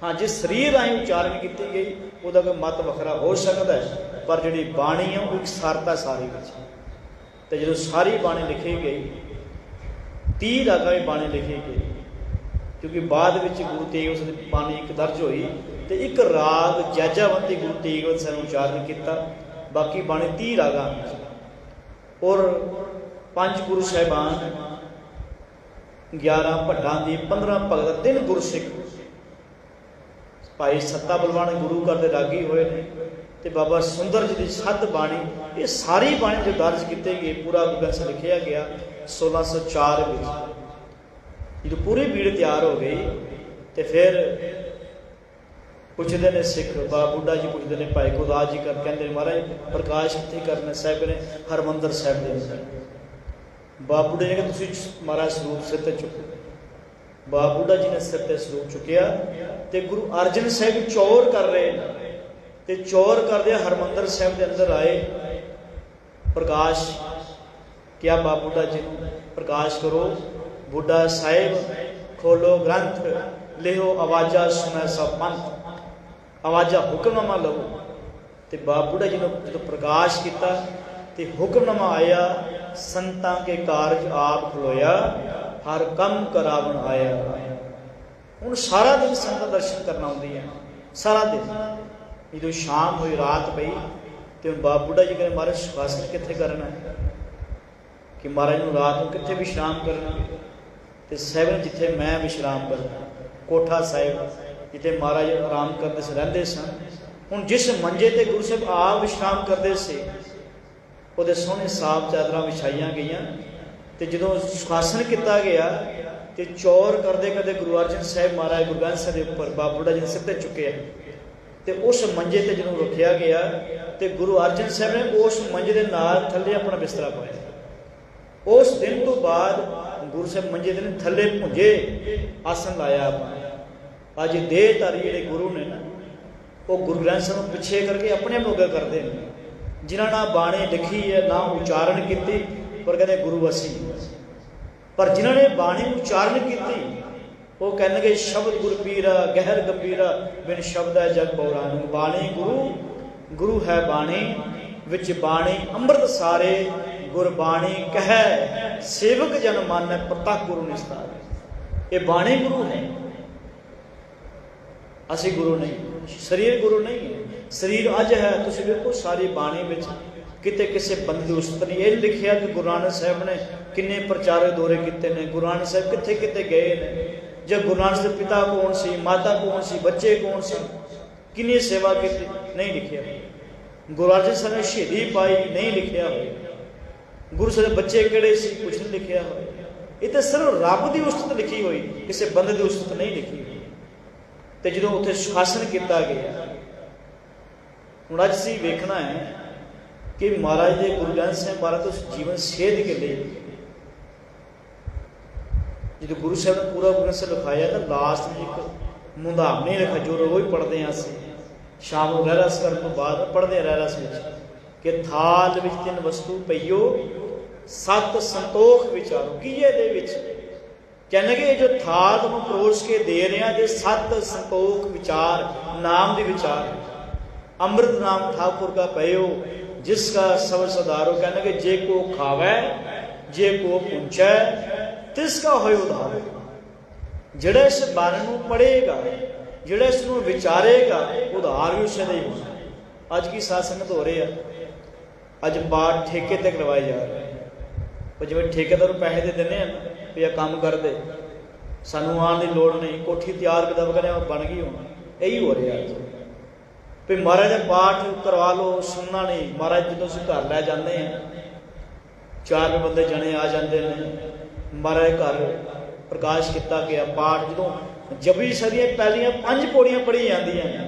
ਹਾਂ, ਜਿਸ ਸਰੀਰ ਰਾਹੀਂ ਉਚਾਰਨ ਕੀਤੀ ਗਈ ਉਹਦਾ ਕੋਈ ਮਤ ਵੱਖਰਾ ਹੋ ਸਕਦਾ ਹੈ, ਪਰ ਜਿਹੜੀ ਬਾਣੀ ਹੈ ਉਹ ਇੱਕ ਸਾਰਤਾ ਸਾਰੀ ਵਿੱਚ। ਤੇ ਜਦੋਂ ਸਾਰੀ ਬਾਣੀ ਲਿਖੀ ਗਈ 30 ਰਾਗਾਂ ਵਿੱਚ ਬਾਣੀ ਲਿਖੀ ਗਈ, ਕਿਉਂਕਿ ਬਾਅਦ ਵਿੱਚ ਗੁਰੂ ਤੇਗ ਬਹਾਦਰ ਦੀ ਬਾਣੀ ਇੱਕ ਦਰਜ ਹੋਈ ਤੇ ਇੱਕ ਰਾਗ ਜੈਜਾਵੰਤੀ ਗੁਰੂ ਤੇਗ ਬਹਾਦਰ ਸਾਹਿਬ ਨੇ ਉਚਾਰਨ ਕੀਤਾ। ਬਾਕੀ ਬਾਣੀ 30 ਰਾਗਾਂ ਵਿੱਚ। ਔਰ 5 ਗੁਰੂ ਸਾਹਿਬਾਨ, 11 ਭੱਟਾਂ ਦੀ, 15 ਭਗਤ, 3 ਗੁਰਸਿੱਖ, ਭਾਈ ਸੱਤਾ ਬਲਵਾਨ ਗੁਰੂ ਘਰ ਦੇ ਰਾਗੀ ਹੋਏ ਨੇ, ਤੇ ਬਾਬਾ ਸੁੰਦਰ ਜੀ ਦੀ 7 ਬਾਣੀ। ਇਹ ਸਾਰੀ ਬਾਣੀ ਜੋ ਦਰਜ ਕੀਤੀ ਗਈ, ਪੂਰਾ ਗੁਰੂ ਗ੍ਰੰਥ ਸਾਹਿਬ ਲਿਖਿਆ ਗਿਆ 1604 ਵਿੱਚ। ਜਦੋਂ ਪੂਰੀ ਭੀੜ ਤਿਆਰ ਹੋ ਗਈ ਤੇ ਫਿਰ ਪੁੱਛਦੇ ਨੇ ਸਿੱਖ, ਬਾਬਾ ਬੁੱਢਾ ਜੀ ਪੁੱਛਦੇ ਨੇ, ਭਾਈ ਗੁਰਦਾਸ ਜੀ ਕਹਿੰਦੇ ਨੇ ਮਹਾਰਾਜ ਪ੍ਰਕਾਸ਼ ਕਿੱਥੇ ਕਰਨਾ? ਸਾਹਿਬ ਨੇ ਹਰਮੰਦਰ ਸਾਹਿਬ ਦੇ ਅੰਦਰ। ਬਾਬਾ ਬੁੱਢਾ ਜੀ ਨੇ ਤੁਸੀਂ ਮਹਾਰਾਜ ਸਰੂਪ ਸਿਰ ਤੇ ਚੁੱਕੋ। ਬਾਬਾ ਬੁੱਢਾ ਜੀ ਨੇ ਸਿਰ ਤੇ ਸਰੂਪ ਚੁੱਕਿਆ ਤੇ ਗੁਰੂ ਅਰਜਨ ਸਾਹਿਬ ਚੌਰ ਕਰ ਰਹੇ ਨੇ ਤੇ ਚੌਰ ਕਰਦੇ ਹਰਮੰਦਰ ਸਾਹਿਬ ਦੇ ਅੰਦਰ ਆਏ। ਪ੍ਰਕਾਸ਼ ਕਿਹਾ ਬਾਬਾ ਬੁੱਢਾ ਜੀ ਨੂੰ, ਪ੍ਰਕਾਸ਼ ਕਰੋ। ਬੁੱਢਾ ਸਾਹਿਬ ਖੋਲੋ ਗ੍ਰੰਥ, ਲਿਓ ਆਵਾਜ਼ਾਂ ਸੁਣੈ ਸਭ ਪੰਥ, ਆਵਾਜ਼ਾਂ ਹੁਕਮਨਾਮਾ ਲਵੋ। ਤੇ ਬਾਬਾ ਬੁੱਢਾ ਜੀ ਨੂੰ ਜਦੋਂ ਪ੍ਰਕਾਸ਼ ਕੀਤਾ ਤੇ ਹੁਕਮਨਾਮਾ ਆਇਆ, ਸੰਤਾਂ ਕੇ ਕਾਰਜ ਆਪ ਖਲੋਇਆ, ਹਰ ਕੰਮ ਕਰਾਵਣ ਆਇਆ। ਹੁਣ ਸਾਰਾ ਦਿਨ ਸੰਤਾਂ ਦਰਸ਼ਨ ਕਰਨਾ ਆਉਂਦੀ ਹੈ, ਸਾਰਾ ਦਿਨ। ਜਦੋਂ ਸ਼ਾਮ ਹੋਈ, ਰਾਤ ਪਈ, ਤੇ ਬਾਬਾ ਬੁੱਢਾ ਜੀ ਕਹਿੰਦੇ ਮਹਾਰਾਜ ਸੁਖਾਸਨ ਕਿੱਥੇ ਕਰਨਾ ਹੈ? ਕਿ ਮਹਾਰਾਜ ਨੂੰ ਰਾਤ ਨੂੰ ਕਿੱਥੇ ਵਿਸ਼ਰਾਮ ਕਰਨਾ? ਤੇ ਸਾਹਿਬ ਨੇ ਜਿੱਥੇ ਮੈਂ ਵਿਸ਼ਰਾਮ ਕਰਨਾ, ਕੋਠਾ ਸਾਹਿਬ ਜਿੱਥੇ ਮਹਾਰਾਜ ਆਰਾਮ ਕਰਦੇ ਸੀ, ਰਹਿੰਦੇ ਸਨ। ਹੁਣ ਜਿਸ ਮੰਜੇ ਤੇ ਗੁਰੂ ਸਾਹਿਬ ਆਪ ਵਿਸ਼ਰਾਮ ਕਰਦੇ ਸੀ, ਉਹਦੇ ਸੋਹਣੇ ਸਾਫ ਚਾਦਰਾਂ ਵਿਛਾਈਆਂ ਗਈਆਂ। ਤੇ ਜਦੋਂ ਸੁਖਾਸਨ ਕੀਤਾ ਗਿਆ ਤੇ ਚੌਰ ਕਰਦੇ ਕਰਦੇ ਗੁਰੂ ਅਰਜਨ ਸਾਹਿਬ ਮਹਾਰਾਜ ਗੁਰੂ ਗ੍ਰੰਥ ਸਾਹਿਬ ਦੇ ਉੱਪਰ ਬਾਬਾ ਬੁੱਢਾ ਜੀ ਨੇ ਸਿਰ ਤੇ ਚੁੱਕਿਆ ਤੇ ਉਸ ਮੰਜੇ ਤੇ ਜਦੋਂ ਰੱਖਿਆ ਗਿਆ ਤੇ ਗੁਰੂ ਅਰਜਨ ਸਾਹਿਬ ਨੇ ਉਸ ਮੰਜੇ ਦੇ ਨਾਲ ਥੱਲੇ ਆਪਣਾ ਬਿਸਤਰਾ ਪਾਇਆ। ਉਸ ਦਿਨ ਤੋਂ ਬਾਅਦ ਗੁਰੂ ਸਾਹਿਬ ਮੰਜੇ ਦੇ ਥੱਲੇ ਭੁੰਜੇ ਆਸਨ ਲਾਇਆ ਆਪਣਾ। ਅੱਜ ਦੇਹਧਾਰੀ ਜਿਹੜੇ ਗੁਰੂ ਨੇ ਨਾ, ਉਹ ਗੁਰੂ ਗ੍ਰੰਥ ਸਾਹਿਬ ਨੂੰ ਪਿੱਛੇ ਕਰਕੇ ਆਪਣੇ ਮੋਗਾ ਕਰਦੇ ਨੇ, ਜਿਨ੍ਹਾਂ ਨਾਲ ਬਾਣੀ ਲਿਖੀ ਹੈ ਨਾ ਉਚਾਰਨ ਕੀਤੀ, ਪਰ ਕਹਿੰਦੇ ਗੁਰੂ ਅਸੀਂ। ਪਰ ਜਿਨ੍ਹਾਂ ਨੇ ਬਾਣੀ ਉਚਾਰਨ ਕੀਤੀ ਉਹ ਕਹਿਣਗੇ ਸ਼ਬਦ ਗੁਰ ਪੀਰਾ ਗਹਿਰ ਗੰਭੀਰਾ ਬਿਨ ਸ਼ਬਦ ਹੈ ਜਗ ਬਉਰਾਨ। ਬਾਣੀ ਗੁਰੂ, ਗੁਰੂ ਹੈ ਬਾਣੀ, ਵਿੱਚ ਬਾਣੀ ਅੰਮ੍ਰਿਤ ਸਾਰੇ, ਗੁਰਬਾਣੀ ਕਹਿ ਸੇਵਕ ਜਨ ਮਾਨੈ ਪ੍ਰਤੱਖ ਗੁਰੂ ਨਿਸਤਾਰ। ਇਹ ਬਾਣੀ ਗੁਰੂ ਹੈ, ਅਸੀਂ ਗੁਰੂ ਨਹੀਂ, ਸਰੀਰ ਗੁਰੂ ਨਹੀਂ ਹੈ। ਸਰੀਰ ਅੱਜ ਹੈ, ਤੁਸੀਂ ਵੇਖੋ ਸਾਰੀ ਬਾਣੀ ਵਿੱਚ ਕਿਤੇ ਕਿਸੇ ਬੰਦੇ ਦੀ ਉਸਤਤ ਨਹੀਂ। ਇਹ ਲਿਖਿਆ ਕਿ ਗੁਰੂ ਨਾਨਕ ਸਾਹਿਬ ਨੇ ਕਿੰਨੇ ਪ੍ਰਚਾਰਕ ਦੌਰੇ ਕੀਤੇ ਨੇ, ਗੁਰੂ ਨਾਨਕ ਸਾਹਿਬ ਕਿੱਥੇ ਕਿੱਥੇ ਗਏ ਨੇ, ਜਾਂ ਗੁਰੂ ਨਾਨਕ ਦੇ ਪਿਤਾ ਕੌਣ ਸੀ, ਮਾਤਾ ਕੌਣ ਸੀ, ਬੱਚੇ ਕੌਣ ਸੀ, ਕਿੰਨੀ ਸੇਵਾ ਕੀਤੀ, ਨਹੀਂ ਲਿਖਿਆ। ਗੁਰੂ ਅਰਜਨ ਸਾਹਿਬ ਨੇ ਸ਼ਹੀਦੀ ਪਾਈ, ਨਹੀਂ ਲਿਖਿਆ ਹੋਇਆ। ਗੁਰੂ ਸਾਹਿਬ ਦੇ ਬੱਚੇ ਕਿਹੜੇ ਸੀ, ਕੁਛ ਨਹੀਂ ਲਿਖਿਆ ਹੋਇਆ। ਇਹ ਤਾਂ ਸਿਰਫ ਰੱਬ ਦੀ ਉਸਤਤ ਲਿਖੀ ਹੋਈ, ਕਿਸੇ ਬੰਦੇ ਦੀ ਉਸਤਤ ਨਹੀਂ ਲਿਖੀ ਹੋਈ। ਤੇ ਜਦੋਂ ਉੱਥੇ ਸੁਖਾਸਨ ਕੀਤਾ ਗਿਆ, ਹੁਣ ਅੱਜ ਅਸੀਂ ਵੇਖਣਾ ਹੈ ਕਿ ਮਹਾਰਾਜ ਦੇ ਗੁਰੂ ਗ੍ਰੰਥ ਸਾਹਿਬ ਮਹਾਰਾਜ ਤੋਂ ਜੀਵਨ ਸੇਧ ਕੇ ਲਈ ਜਦੋਂ ਗੁਰੂ ਸਾਹਿਬ ਨੇ ਪੂਰਾ ਗੁਰੂ ਗ੍ਰੰਥ ਸਾਹਿਬ ਲਿਖਾਇਆ ਤਾਂ ਲਾਸਟ ਵਿੱਚ ਇੱਕ ਮੁੰਦਾਵਣੀ ਲਿਖਿਆ ਜੋ ਰੋਜ਼ ਪੜ੍ਹਦੇ ਹਾਂ ਅਸੀਂ ਸ਼ਾਮ ਨੂੰ ਰਹਿਰਾਸ ਕਰਨ ਤੋਂ ਬਾਅਦ ਪੜ੍ਹਦੇ ਹਾਂ ਰਹਿਰਾਸ ਵਿੱਚ ਕਿ ਥਾਲ ਵਿੱਚ ਤਿੰਨ ਵਸਤੂ ਪਈਓ ਸਤ ਸੰਤੋਖ ਵਿਚਾਰੋ। ਕੀ ਇਹਦੇ ਵਿੱਚ ਕਹਿੰਦੇ ਕਿ ਇਹ ਜੋ ਥਾਲ ਤੁਹਾਨੂੰ ਪਰੋਸ ਕੇ ਦੇ ਰਹੇ ਹਾਂ ਜੇ ਸਤ ਸੰਤੋਖ ਵਿਚਾਰ ਨਾਮ ਦੇ ਵਿਚਾਰ, ਅੰਮ੍ਰਿਤ ਨਾਮ ਠਾकुर का पयो जिसका सब सदारो। कहने कि जे को खावे जे को पूछे तिसका होए उधार। ਜਿਹੜਾ ਇਸ ਬਾਣੀ ਨੂੰ ਪੜ੍ਹੇਗਾ, ਜਿਹੜਾ ਇਸ ਨੂੰ ਵਿਚਾਰੇਗਾ, ਉਧਾਰ ਵੀ ਉਸੇ ਦਾ ਹੀ ਹੋਣਾ। ਅੱਜ ਕੀ ਸਾਧ ਸੰਗਤ ਹੋ ਰਹੀ ਆ, ਅੱਜ ਪਾਠ ਠੇਕੇ ਤੇ ਕਰਵਾਏ ਜਾ ਰਹੇ। ਪਰ ਜਿਵੇਂ ਠੇਕੇਦਾਰ ਨੂੰ ਪੈਸੇ ਦੇ ਦਿੰਦੇ ਆ ਵੀ ਇਹ ਕੰਮ ਕਰਦੇ, ਸਾਨੂੰ ਆਉਣ ਦੀ ਲੋੜ ਨਹੀਂ, ਕੋਠੀ ਤਿਆਰ ਕਿਦਾਂ ਕਹਿੰਦੇ ਬਣ ਗਈ ਹੋਣਾ। ਇਹੀ ਹੋ ਰਿਹਾ ਅੱਜ ਵੀ ਮਹਾਰਾਜ ਦਾ ਪਾਠ ਕਰਵਾ ਲਓ, ਸੁਣਨਾ ਨਹੀਂ। ਮਹਾਰਾਜ ਜਦੋਂ ਅਸੀਂ ਘਰ ਲੈ ਜਾਂਦੇ ਹਾਂ, 4 ਬੰਦੇ ਜਣੇ ਆ ਜਾਂਦੇ ਨੇ, ਮਹਾਰਾਜ ਘਰ ਪ੍ਰਕਾਸ਼ ਕੀਤਾ ਗਿਆ। ਪਾਠ ਜਦੋਂ ਜਪਜੀ ਸਾਹਿਬ ਦੀਆਂ ਪਹਿਲੀਆਂ 5 ਪੌੜੀਆਂ ਪੜ੍ਹੀ ਜਾਂਦੀਆਂ ਨੇ,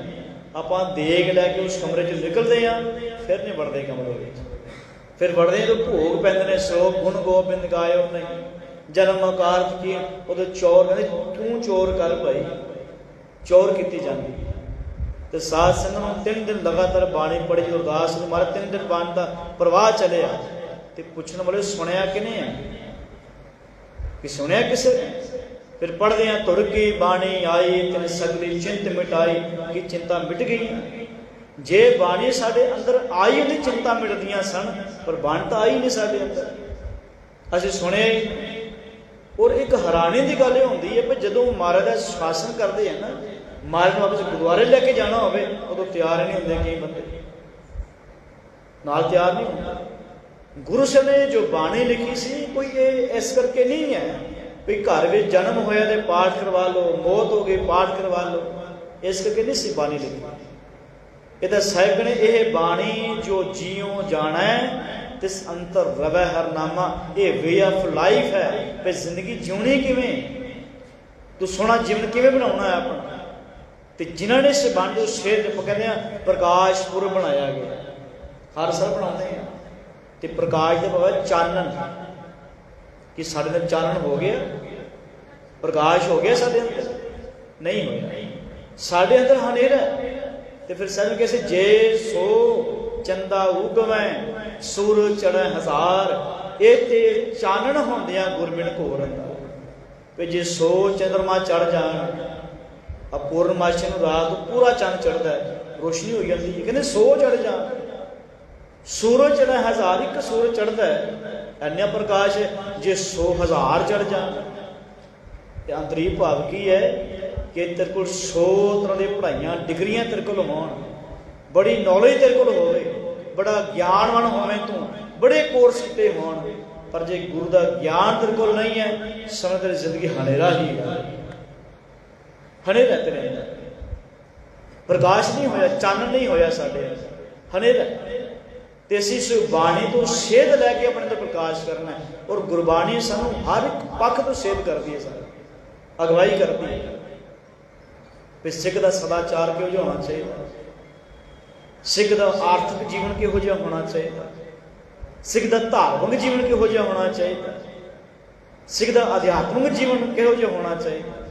ਆਪਾਂ ਦੇਗ ਲੈ ਕੇ ਉਸ ਕਮਰੇ 'ਚ ਨਿਕਲਦੇ ਹਾਂ, ਫਿਰ ਨਹੀਂ ਵੜਦੇ ਕਮਰੇ ਵਿੱਚ। ਫਿਰ ਵੜਦੇ ਜਦੋਂ ਭੋਗ ਪੈਂਦੇ ਨੇ, ਸੋ ਗੁਣ ਗੋਬਿੰਦ ਗਾਇਓ ਨਹੀਂ ਜਨਮ ਅਕਾਰਥ ਕੀ। ਉਦੋਂ ਚੌਰ ਕਹਿੰਦੇ ਤੂੰ ਚੋਰ ਕਰ ਭਾਈ, ਚੋਰ ਕੀਤੀ ਜਾਂਦੀ। ਤੇ ਸਾਧ ਸੰਗਤ ਨੂੰ 3 ਦਿਨ ਲਗਾਤਾਰ ਬਾਣੀ ਪੜ੍ਹੀ। ਜਦੋਂ ਅਰਦਾਸ ਨੂੰ ਮਾਰੇ 3 ਦਿਨ ਬਾਣੀ ਦਾ ਪ੍ਰਵਾਹ ਚੱਲਿਆ ਤੇ ਪੁੱਛਣ ਵਾਲੇ ਸੁਣਿਆ ਕਿਨੇ ਆ, ਕਿ ਸੁਣਿਆ ਕਿਸੇ ਨੇ। ਫਿਰ ਪੜ੍ਹਦੇ ਆ ਤੁਰ ਕੀ ਬਾਣੀ ਆਈ ਤਿਨ ਸਗਲੀ ਚਿੰਤ ਮਿਟਾਈ। ਕਿ ਚਿੰਤਾ ਮਿਟ ਗਈਆਂ। ਜੇ ਬਾਣੀ ਸਾਡੇ ਅੰਦਰ ਆਈ ਉਹਦੀ ਚਿੰਤਾ ਮਿਟਦੀਆਂ ਸਨ, ਪਰ ਬਾਣੀ ਤਾਂ ਆਈ ਨਹੀਂ ਸਾਡੇ ਅੰਦਰ, ਅਸੀਂ ਸੁਣਿਆ ਹੀ ਨਹੀਂ। ਔਰ ਇੱਕ ਹੈਰਾਨੀ ਦੀ ਗੱਲ ਇਹ ਹੁੰਦੀ ਹੈ ਵੀ ਜਦੋਂ ਮਹਾਰਾਜ ਦਾ ਸ਼ਾਸਨ ਕਰਦੇ ਆ ਨਾ, ਮਹਾਰਾਜ ਨੂੰ ਆਪਸ ਗੁਰਦੁਆਰੇ ਲੈ ਕੇ ਜਾਣਾ ਹੋਵੇ ਉਦੋਂ ਤਿਆਰ ਨਹੀਂ ਹੁੰਦੇ, ਕਈ ਬੰਦੇ ਨਾਲ ਤਿਆਰ ਨਹੀਂ ਹੁੰਦੇ। ਗੁਰੂ ਸਾਹਿਬ ਨੇ ਜੋ ਬਾਣੀ ਲਿਖੀ ਸੀ ਕੋਈ ਇਹ ਇਸ ਕਰਕੇ ਨਹੀਂ ਹੈ ਵੀ ਘਰ ਵਿੱਚ ਜਨਮ ਹੋਇਆ ਤੇ ਪਾਠ ਕਰਵਾ ਲਓ, ਮੌਤ ਹੋ ਗਈ ਪਾਠ ਕਰਵਾ ਲਓ, ਇਸ ਕਰਕੇ ਨਹੀਂ ਸੀ ਬਾਣੀ ਲਿਖੀ। ਇਹ ਤਾਂ ਸਾਹਿਬ ਨੇ ਇਹ ਬਾਣੀ ਜੋ ਜੀਉ ਜਾਣਾ ਤਿਸ ਅੰਤਰ ਰਵੈ ਹਰਨਾਮਾ। ਇਹ ਵੇ ਆਫ ਲਾਈਫ ਹੈ ਵੀ ਜ਼ਿੰਦਗੀ ਜਿਉਣੀ ਕਿਵੇਂ, ਤੂੰ ਸੋਹਣਾ ਜੀਵਨ ਕਿਵੇਂ ਬਣਾਉਣਾ ਹੈ ਆਪਣਾ। ਤੇ ਜਿਨ੍ਹਾਂ ਨੇ ਇਸ ਬਾਣੀ ਨੂੰ ਸ਼ੇਰ ਆਪਾਂ ਕਹਿੰਦੇ ਆ ਪ੍ਰਕਾਸ਼ ਪੁਰਬ ਬਣਾਇਆ ਗਿਆ, ਹਰ ਸਾਲ ਬਣਾਉਂਦੇ ਆ। ਤੇ ਪ੍ਰਕਾਸ਼ ਦਾ ਭਾਵ ਚਾਨਣ, ਕਿ ਸਾਡੇ ਅੰਦਰ ਚਾਨਣ ਹੋ ਗਿਆ, ਪ੍ਰਕਾਸ਼ ਹੋ ਗਿਆ ਸਾਡੇ ਅੰਦਰ, ਨਹੀਂ ਹੋਇਆ ਸਾਡੇ ਅੰਦਰ ਹਨੇਰਾ। ਤੇ ਫਿਰ ਸਾਨੂੰ ਕਹਿੰਦੇ ਜੇ ਸੋ ਚੰਦਾ ਉਗਵੈ ਸੂਰਜ ਚੜ੍ਹੈ ਹਜ਼ਾਰ। ਇਹ ਤੇ ਚਾਨਣ ਹੁੰਦਿਆਂ ਗੁਰਮਿਲ ਘੋਰ ਅੰਦਾ ਵੀ ਜੇ ਸੋ ਚੰਦਰਮਾ ਚੜ੍ਹ ਜਾਣ, ਆ ਪੂਰਨਮਾਸ਼ੀ ਨੂੰ ਰਾਤ ਪੂਰਾ ਚੰਨ ਚੜ੍ਹਦਾ, ਰੋਸ਼ਨੀ ਹੋ ਜਾਂਦੀ ਹੈ। ਕਹਿੰਦੇ ਸੋ ਚੜ੍ਹ ਜਾਣ, ਸੂਰਜ ਚੜ੍ਹੈ ਹਜ਼ਾਰ, ਇੱਕ ਸੂਰਜ ਚੜ੍ਹਦਾ ਇੰਨਾ ਪ੍ਰਕਾਸ਼ ਜੇ 100,000 ਚੜ੍ਹ ਜਾਣ। ਤੇ ਅੰਤਰੀ ਭਾਵ ਕੀ ਹੈ ਕਿ ਤੇਰੇ ਕੋਲ 100 ਤਰ੍ਹਾਂ ਦੀਆਂ ਪੜ੍ਹਾਈਆਂ ਡਿਗਰੀਆਂ ਤੇਰੇ ਕੋਲ ਹੋਣ, ਬੜੀ ਨੌਲੇਜ ਤੇਰੇ ਕੋਲ ਹੋਵੇ, ਬੜਾ ਗਿਆਨਵਾਨ ਹੋਵੇਂ ਤੂੰ, ਬੜੇ ਕੋਰਸ ਕੀਤੇ ਹੋਣ, ਪਰ ਜੇ ਗੁਰੂ ਦਾ ਗਿਆਨ ਤੇਰੇ ਕੋਲ ਨਹੀਂ ਹੈ, ਸਮਝ ਤੇਰੀ ਜ਼ਿੰਦਗੀ ਹਨੇਰਾ ਹੀ ਹੈ। ਹਨੇਰਾ ਤੇਰੇ ਅੰਦਰ ਪ੍ਰਕਾਸ਼ ਨਹੀਂ ਹੋਇਆ, ਚਾਨਣ ਨਹੀਂ ਹੋਇਆ ਸਾਡੇ, ਹਨੇਰਾ। ਤੇ ਅਸੀਂ ਇਸ ਬਾਣੀ ਤੋਂ ਸੇਧ ਲੈ ਕੇ ਆਪਣੇ ਅੰਦਰ ਪ੍ਰਕਾਸ਼ ਕਰਨਾ ਹੈ। ਔਰ ਗੁਰਬਾਣੀ ਸਾਨੂੰ ਹਰ ਇੱਕ ਪੱਖ ਤੋਂ ਸੇਧ ਕਰਦੀ ਹੈ, ਸਾਨੂੰ ਅਗਵਾਈ ਕਰਦੀ ਹੈ ਵੀ ਸਿੱਖ ਦਾ ਸਦਾਚਾਰ ਕਿਹੋ ਜਿਹਾ ਹੋਣਾ ਚਾਹੀਦਾ, ਸਿੱਖ ਦਾ ਆਰਥਿਕ ਜੀਵਨ ਕਿਹੋ ਜਿਹਾ ਹੋਣਾ ਚਾਹੀਦਾ, ਸਿੱਖ ਦਾ ਧਾਰਮਿਕ ਜੀਵਨ ਕਿਹੋ ਜਿਹਾ ਹੋਣਾ ਚਾਹੀਦਾ, ਸਿੱਖ ਦਾ ਅਧਿਆਤਮਿਕ ਜੀਵਨ ਕਿਹੋ ਜਿਹਾ ਹੋਣਾ ਚਾਹੀਦਾ।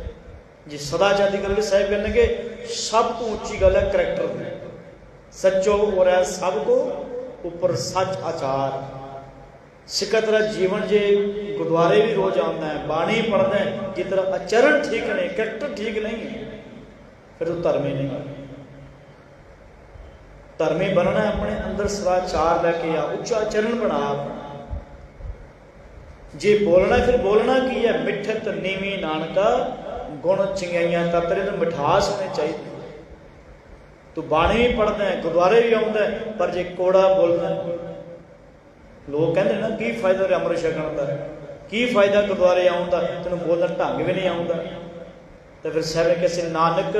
ਜੇ ਸਦਾਚਾਰ ਦੀ ਗੱਲ ਸਾਹਿਬ ਕਹਿਣਗੇ ਸਭ ਤੋਂ ਉੱਚੀ ਗੱਲ ਹੈ ਕਰੈਕਟਰ ਦੀ। ਸੱਚੋ ਔਰ ਸਭ ਕੋ ਉੱਪਰ ਸੱਚ ਆਚਾਰ। ਸਿੱਖਾਂ ਦਾ ਜੀਵਨ ਜੇ ਗੁਰਦੁਆਰੇ ਵੀ ਰੋਜ਼ ਆਉਂਦਾ ਹੈ, ਬਾਣੀ ਪੜ੍ਹਦਾ ਹੈ, ਜੇ ਤੇਰਾ ਆਚਰਣ ਠੀਕ ਨਹੀਂ, ਕਰੈਕਟਰ ਠੀਕ ਨਹੀਂ ਹੈ, ਫਿਰ ਉਹ ਧਰਮੀ ਨਹੀਂ। ਧਰਮੀ ਬਣਨਾ ਆਪਣੇ ਅੰਦਰ ਸਦਾਚਾਰ ਲੈ ਕੇ ਆ, ਉੱਚਾ ਆਚਰਣ ਬਣਾ ਆਪਣਾ। ਜੇ ਬੋਲਣਾ ਫਿਰ ਬੋਲਣਾ ਕੀ ਹੈ, ਮਿੱਠਤ ਨੀਵੀਂ ਨਾਨਕਾ ਗੁਣ ਚੰਗਿਆਈਆਂ ਤਾਂ ਤੇਰੇ ਨੂੰ ਮਿਠਾਸ ਹੋਣੀ ਚਾਹੀਦੀ। ਤੂੰ ਬਾਣੀ ਵੀ ਪੜ੍ਹਦਾ ਹੈ, ਗੁਰਦੁਆਰੇ ਵੀ ਆਉਂਦਾ, ਪਰ ਜੇ ਕੋੜਾ ਬੋਲਦਾ, ਲੋਕ ਕਹਿੰਦੇ ਨਾ ਕੀ ਫਾਇਦਾ ਤੇ ਅੰਮ੍ਰਿਤ ਛਕਣ ਦਾ, ਕੀ ਫਾਇਦਾ ਗੁਰਦੁਆਰੇ ਆਉਣ ਦਾ, ਤੈਨੂੰ ਬੋਲਣ ਢੰਗ ਵੀ ਨਹੀਂ ਆਉਂਦਾ। ਤਾਂ ਫਿਰ ਸਾਹਿਬ ਕਿਸੇ ਨਾਨਕ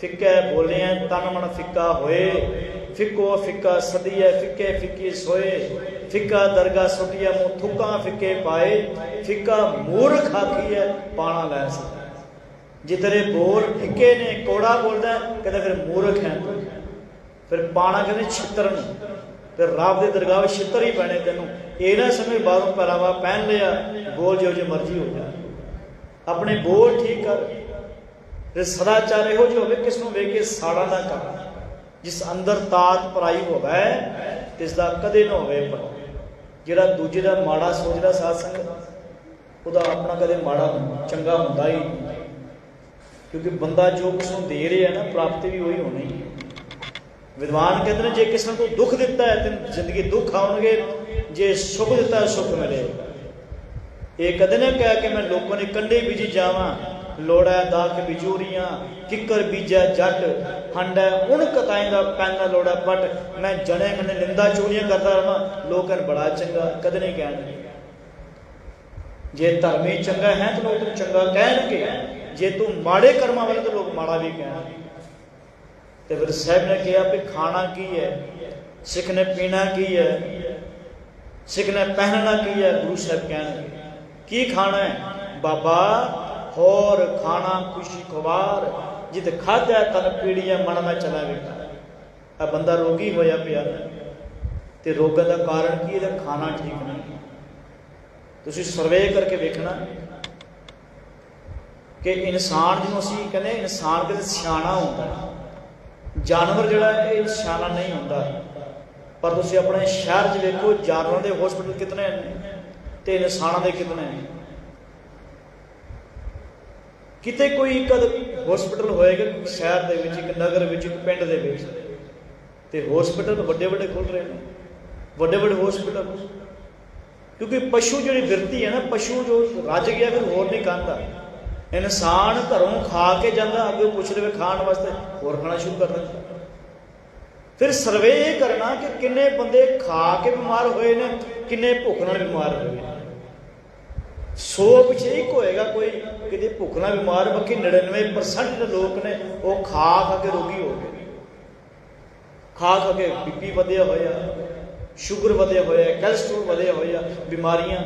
ਫਿੱਕਾ ਬੋਲਿਆ ਤਨ ਮਨ ਫਿੱਕਾ ਹੋਏ, ਫਿੱਕੋ ਫਿੱਕਾ ਸਦੀਐ ਫਿੱਕੇ ਫਿੱਕੀ ਸੋਏ, ਫਿੱਕਾ ਦਰਗਾ ਸੁੱਟੀਐ ਮੂੰਹ ਥੁੱਕਾਂ ਫਿੱਕੇ ਪਾਏ, ਫਿੱਕਾ ਮੂਰਖ ਆਖੀਐ ਪਾਣਾ ਲੈ ਸਕਦਾ। ਜੇ ਤੇਰੇ ਬੋਲ ਫਿੱਕੇ ਨੇ, ਕੋੜਾ ਬੋਲਦਾ, ਕਹਿੰਦਾ ਫਿਰ ਮੂਰਖ ਹੈ, ਫਿਰ ਪਾਣਾ ਕਹਿੰਦੇ ਛਿੱਤਰ ਨੂੰ, ਫਿਰ ਰੱਬ ਦੇ ਦਰਗਾਹ ਵਿੱਚ ਛਿੱਤਰ ਹੀ ਪੈਣੇ ਤੈਨੂੰ। ਇਹ ਨਾ ਸਮੇਂ ਬਾਹਰੋਂ ਪਹਿਰਾਵਾ ਪਹਿਨ ਲਿਆ, ਬੋਲ ਜੋ ਮਰਜ਼ੀ ਹੋ ਜਾ, ਆਪਣੇ ਬੋਲ ਠੀਕ ਕਰ। ਫਿਰ ਸਦਾਚਾਰ ਇਹੋ ਜਿਹੇ ਹੋਵੇ ਕਿਸ ਨੂੰ ਵੇਖ ਕੇ ਸਾੜਾ ਨਾ ਕਰ। ਜਿਸ ਅੰਦਰ ਤਾਤ ਪਰਾਈ ਹੋਵੇ ਤਿਸ ਦਾ ਕਦੇ ਨਾ ਹੋਵੇ ਪਰ। ਜਿਹੜਾ ਦੂਜੇ ਦਾ ਮਾੜਾ ਸੋਚਦਾ ਸਾਧ ਸੰਗਤ, ਉਹਦਾ ਆਪਣਾ ਕਦੇ ਮਾੜਾ ਚੰਗਾ ਹੁੰਦਾ ਹੀ ਨਹੀਂ। ਕਿਉਂਕਿ ਬੰਦਾ ਜੋ ਕਿਸ ਨੂੰ ਦੇ ਰਿਹਾ ਨਾ, ਪ੍ਰਾਪਤੀ ਵੀ ਉਹੀ ਹੋਣੀ ਹੈ। ਵਿਦਵਾਨ ਕਹਿੰਦੇ ਨੇ ਜੇ ਕਿਸੇ ਨੂੰ ਕੋਈ ਦੁੱਖ ਦਿੱਤਾ ਹੈ ਤੇ ਜ਼ਿੰਦਗੀ ਦੁੱਖ ਆਉਣਗੇ, ਜੇ ਸੁੱਖ ਦਿੱਤਾ ਹੈ ਸੁੱਖ ਮਿਲੇਗਾ। ਇਹ ਕਦੇ ਨਾ ਕਹਿ ਕੇ ਮੈਂ ਲੋਕਾਂ ਨੇ ਕੰਢੇ ਬੀਜੀ ਜਾਵਾਂ, ਲੋੜਾ ਦਾਖ ਬਿਜੂਰੀਆਂ ਕਿੱਕਰ ਬੀਜਾ ਜੱਟ, ਹੰਡਾ ਉਣ ਕਤਾਇਂਦਾ ਪੈਂਦਾ ਲੋੜਾ ਪੱਟ। ਮੈਂ ਜਣੇ ਖੰਡੇ ਨਿੰਦਾ ਚੋਰੀਆਂ ਕਰਦਾ ਰਹਾਂ, ਲੋਕ ਕਹਿਣ ਬੜਾ ਚੰਗਾ, ਕਦੇ ਨਹੀਂ ਕਹਿਣਗੇ। ਜੇ ਧਰਮੀ ਚੰਗਾ ਹੈ ਤਾਂ ਲੋਕ ਤੈਨੂੰ ਚੰਗਾ ਕਹਿਣਗੇ, ਜੇ ਤੂੰ ਮਾੜੇ ਕਰਮਾਂ ਵਾਲੇ ਤਾਂ ਲੋਕ ਮਾੜਾ ਵੀ ਕਹਿਣਗੇ। ਤੇ ਫਿਰ ਸਾਹਿਬ ਨੇ ਕਿਹਾ ਵੀ ਖਾਣਾ ਕੀ ਹੈ, ਸਿੱਖ ਨੇ ਪੀਣਾ ਕੀ ਹੈ, ਸਿੱਖ ਨੇ ਪਹਿਨਣਾ ਕੀ ਹੈ। ਗੁਰੂ ਸਾਹਿਬ ਕਹਿਣਗੇ ਕੀ ਖਾਣਾ ਹੈ, ਬਾਬਾ ਹੋਰ ਖਾਣਾ ਖੁਸ਼ੀ ਖਵਾਰ, ਜਿਤ ਖਾਧਾ ਤਨ ਪੀੜੀਆਂ ਮਨ ਮੈਂ ਚਲਾ ਵੇਖਾ। ਆ ਬੰਦਾ ਰੋਗੀ ਹੋਇਆ ਪਿਆ ਤੇ ਰੋਗਾਂ ਦਾ ਕਾਰਨ ਕੀ, ਇਹਦਾ ਖਾਣਾ ਠੀਕ ਨਹੀਂ। ਤੁਸੀਂ ਸਰਵੇ ਕਰਕੇ ਵੇਖਣਾ ਕਿ ਇਨਸਾਨ ਜਿਹਨੂੰ ਅਸੀਂ ਕਹਿੰਦੇ ਇਨਸਾਨ ਕਿਤੇ ਸਿਆਣਾ ਹੁੰਦਾ, ਜਾਨਵਰ ਜਿਹੜਾ ਇਹ ਸਿਆਣਾ ਨਹੀਂ ਹੁੰਦਾ। ਪਰ ਤੁਸੀਂ ਆਪਣੇ ਸ਼ਹਿਰ 'ਚ ਵੇਖੋ ਜਾਨਵਰਾਂ ਦੇ ਹੌਸਪੀਟਲ ਕਿਤਨੇ ਨੇ ਤੇ ਇਨਸਾਨਾਂ ਦੇ ਕਿਤਨੇ ਨੇ। ਕਿਤੇ ਕੋਈ ਇੱਕ ਹੌਸਪੀਟਲ ਹੋਏਗਾ ਸ਼ਹਿਰ ਦੇ ਵਿੱਚ, ਇੱਕ ਨਗਰ ਵਿੱਚ, ਇੱਕ ਪਿੰਡ ਦੇ ਵਿੱਚ, ਤੇ ਹੌਸਪੀਟਲ ਵੱਡੇ ਵੱਡੇ ਖੁੱਲ ਰਹੇ ਨੇ, ਵੱਡੇ ਵੱਡੇ ਹੌਸਪੀਟਲ। ਕਿਉਂਕਿ ਪਸ਼ੂ ਜਿਹੜੀ ਬਿਰਤੀ ਹੈ ਨਾ, ਪਸ਼ੂ ਜੋ ਰੱਜ ਗਿਆ ਫਿਰ ਹੋਰ ਨਹੀਂ ਖਾਂਦਾ। ਇਨਸਾਨ ਘਰੋਂ ਖਾ ਕੇ ਜਾਂਦਾ, ਅੱਗੇ ਪੁੱਛ ਲਵੇ ਖਾਣ ਵਾਸਤੇ, ਹੋਰ ਖਾਣਾ ਸ਼ੁਰੂ ਕਰ ਦਿੰਦਾ। ਫਿਰ ਸਰਵੇ ਇਹ ਕਰਨਾ ਕਿ ਕਿੰਨੇ ਬੰਦੇ ਖਾ ਕੇ ਬਿਮਾਰ ਹੋਏ ਨੇ, ਕਿੰਨੇ ਭੁੱਖ ਨਾਲ ਬਿਮਾਰ ਹੋਏ ਨੇ। 100 ਪਿੱਛੇ ਇੱਕ ਹੋਏਗਾ ਕੋਈ ਕਿਤੇ ਭੁੱਖ ਨਾਲ ਬਿਮਾਰ, ਬਾਕੀ 99% ਦੇ ਲੋਕ ਨੇ ਉਹ ਖਾ ਕੇ ਰੋਗੀ ਹੋ ਗਏ। ਖਾ ਕੇ ਬੀਪੀ ਵਧਿਆ ਹੋਇਆ, ਸ਼ੂਗਰ ਵਧਿਆ ਹੋਇਆ, ਕੈਲਸਟ੍ਰੋਲ ਵਧਿਆ ਹੋਇਆ, ਬਿਮਾਰੀਆਂ।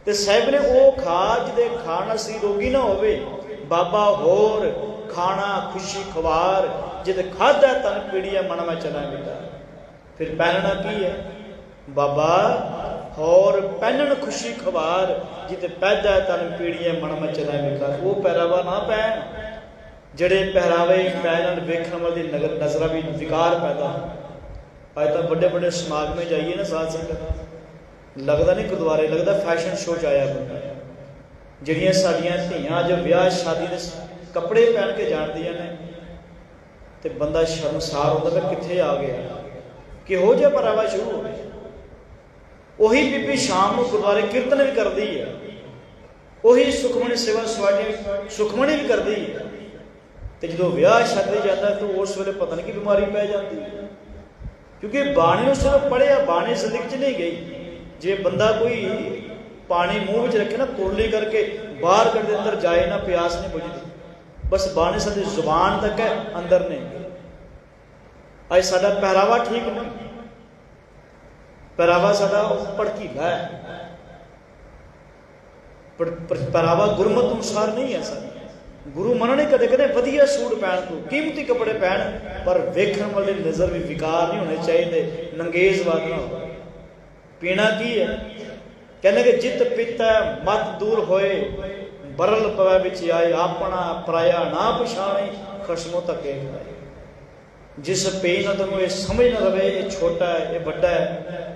ਤੇ ਸਾਹਿਬ ਨੇ ਉਹ ਖਾ ਜਿਹਦੇ ਖਾਣ ਅਸੀਂ ਰੋਗੀ ਨਾ ਹੋਵੇ। ਬਾਬਾ ਹੋਰ ਖਾਣਾ ਖੁਸ਼ੀ ਖਵਾਰ, ਜਿਤ ਖਾਧਾ ਤਨ ਪੀੜੀਆ ਮਨ ਮੈਂ ਚਲਾ ਬੇਟਾ। ਫਿਰ ਪਹਿਨਣਾ ਕੀ ਹੈ, ਬਾਬਾ ਹੋਰ ਪਹਿਨਣ ਖੁਸ਼ੀ ਖਵਾਰ, ਜਿਤ ਪੈਦਾ ਤਨ ਪੀੜੀਆ ਮਨ ਮੈਂ ਚਲਾ ਬੇਟਾ। ਉਹ ਪਹਿਰਾਵਾ ਨਾ ਪਹਿਨ ਜਿਹੜੇ ਪਹਿਰਾਵੇ ਪਹਿਨਣ ਵੇਖਣ ਵਾਲੀ ਨਜ਼ਰਾਂ ਵੀ ਵਿਕਾਰ ਪੈਦਾ। ਅੱਜ ਤਾਂ ਵੱਡੇ ਵੱਡੇ ਸਮਾਗਮੇ ਜਾਈਏ ਨਾ ਸਾਧ ਸੰਗਤ, ਲੱਗਦਾ ਨਹੀਂ ਗੁਰਦੁਆਰੇ, ਲੱਗਦਾ ਫੈਸ਼ਨ ਸ਼ੋਅ 'ਚ ਆਇਆ ਬੰਦਾ। ਜਿਹੜੀਆਂ ਸਾਡੀਆਂ ਧੀਆਂ ਅੱਜ ਵਿਆਹ ਸ਼ਾਦੀ ਦੇ ਕੱਪੜੇ ਪਹਿਨ ਕੇ ਜਾਣਦੀਆਂ ਨੇ ਤੇ ਬੰਦਾ ਸ਼ਰਮਸਾਰ ਹੁੰਦਾ ਵੀ ਕਿੱਥੇ ਆ ਗਿਆ, ਕਿਹੋ ਜਿਹਾ ਪਹਿਰਾਵਾ ਸ਼ੁਰੂ ਹੋ ਗਿਆ। ਉਹੀ ਬੀਬੀ ਸ਼ਾਮ ਨੂੰ ਗੁਰਦੁਆਰੇ ਕੀਰਤਨ ਵੀ ਕਰਦੀ ਹੈ, ਉਹੀ ਸੁਖਮਣੀ ਸੇਵਾ ਸੁਆਡੀ ਸੁਖਮਣੀ ਵੀ ਕਰਦੀ ਹੈ, ਤੇ ਜਦੋਂ ਵਿਆਹ ਸ਼ਾਦੀ ਜਾਂਦਾ ਤਾਂ ਉਸ ਵੇਲੇ ਪਤਾ ਨਹੀਂ ਕਿ ਬਿਮਾਰੀ ਪੈ ਜਾਂਦੀ ਹੈ। ਕਿਉਂਕਿ ਬਾਣੀ ਨੂੰ ਸਿਰਫ ਪੜ੍ਹਿਆ, ਬਾਣੀ ਜ਼ਿੰਦਗੀ 'ਚ ਨਹੀਂ ਗਈ। ਜੇ ਬੰਦਾ ਕੋਈ ਪਾਣੀ ਮੂੰਹ ਵਿੱਚ ਰੱਖੇ ਨਾ, ਕੁਰਲੀ ਕਰਕੇ ਬਾਹਰ ਕੱਢਦੇ, ਅੰਦਰ ਜਾਏ ਨਾ, ਪਿਆਸ ਨਹੀਂ ਬੁਝਦੀ। ਬਸ ਬਾਣੀ ਸਾਡੀ ਜ਼ੁਬਾਨ ਤੱਕ ਹੈ, ਅੰਦਰ ਨਹੀਂ। ਅੱਜ ਸਾਡਾ ਪਹਿਰਾਵਾ ਠੀਕ ਨਹੀਂ, ਪਹਿਰਾਵਾ ਸਾਡਾ ਭੜਕੀਲਾ ਹੈ, ਪਹਿਰਾਵਾ ਗੁਰਮਤਿ ਅਨੁਸਾਰ ਨਹੀਂ ਹੈ ਸਾਡਾ। ਗੁਰੂ ਮੰਨਣੇ ਕਦੇ ਕਦੇ ਵਧੀਆ ਸੂਟ ਪਹਿਨ ਤੋਂ, ਕੀਮਤੀ ਕੱਪੜੇ ਪਹਿਨ, ਪਰ ਵੇਖਣ ਵਾਲੇ ਨਜ਼ਰ ਵੀ ਵਿਕਾਰ ਨਹੀਂ ਹੋਣੇ ਚਾਹੀਦੇ, ਨੰਗੇਜ਼ਵਾਦ ਨਾ ਹੋਵੇ। ਪੀਣਾ ਕੀ ਹੈ? ਕਹਿੰਦੇ ਕਿ ਜਿੱਤ ਪੀਤਾ ਮਤ ਦੂਰ ਹੋਏ, ਬਰਲ ਪਵੈ ਵਿੱਚ ਆਏ, ਆਪਣਾ ਪਰਾਇਆ ਨਾ ਪਛਾਣੇ, ਖਸਮੋਂ ਧੱਕੇ ਖਾਏ। ਜਿਸ ਪੀ ਨਾ ਤੈਨੂੰ ਇਹ ਸਮਝ ਨਾ ਰਵੇ ਇਹ ਛੋਟਾ ਹੈ, ਇਹ ਵੱਡਾ ਹੈ,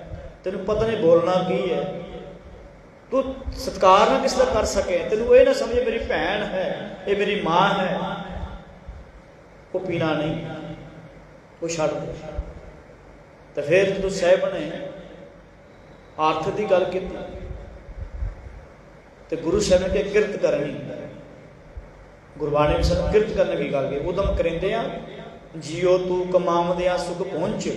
ਤੈਨੂੰ ਪਤਾ ਨਹੀਂ ਬੋਲਣਾ ਕੀ ਹੈ, ਤੂੰ ਸਤਿਕਾਰ ਨਾ ਕਿਸੇ ਦਾ ਕਰ ਸਕੇ, ਤੈਨੂੰ ਇਹ ਨਾ ਸਮਝੇ ਮੇਰੀ ਭੈਣ ਹੈ, ਇਹ ਮੇਰੀ ਮਾਂ ਹੈ, ਉਹ ਪੀਣਾ ਨਹੀਂ, ਉਹ ਛੱਡ ਦੇ। ਤੇ ਫਿਰ ਜਦੋਂ ਸਾਹਿਬ ਨੇ ਆਰਥ ਦੀ ਗੱਲ ਕੀਤੀ ਤੇ ਗੁਰੂ ਸਾਹਿਬ ਨੇ ਕਿ ਕਿਰਤ ਕਰਨੀ, ਗੁਰਬਾਣੀ ਵਿੱਚ ਸਾਨੂੰ ਕਿਰਤ ਕਰਨ ਦੀ ਗੱਲ ਕੀ, ਉਦਮ ਕਰਿੰਦੇ ਆ ਜੀਓ ਤੂੰ ਕਮਾਵਦਿਆਂ ਸੁਖ ਪਹੁੰਚ,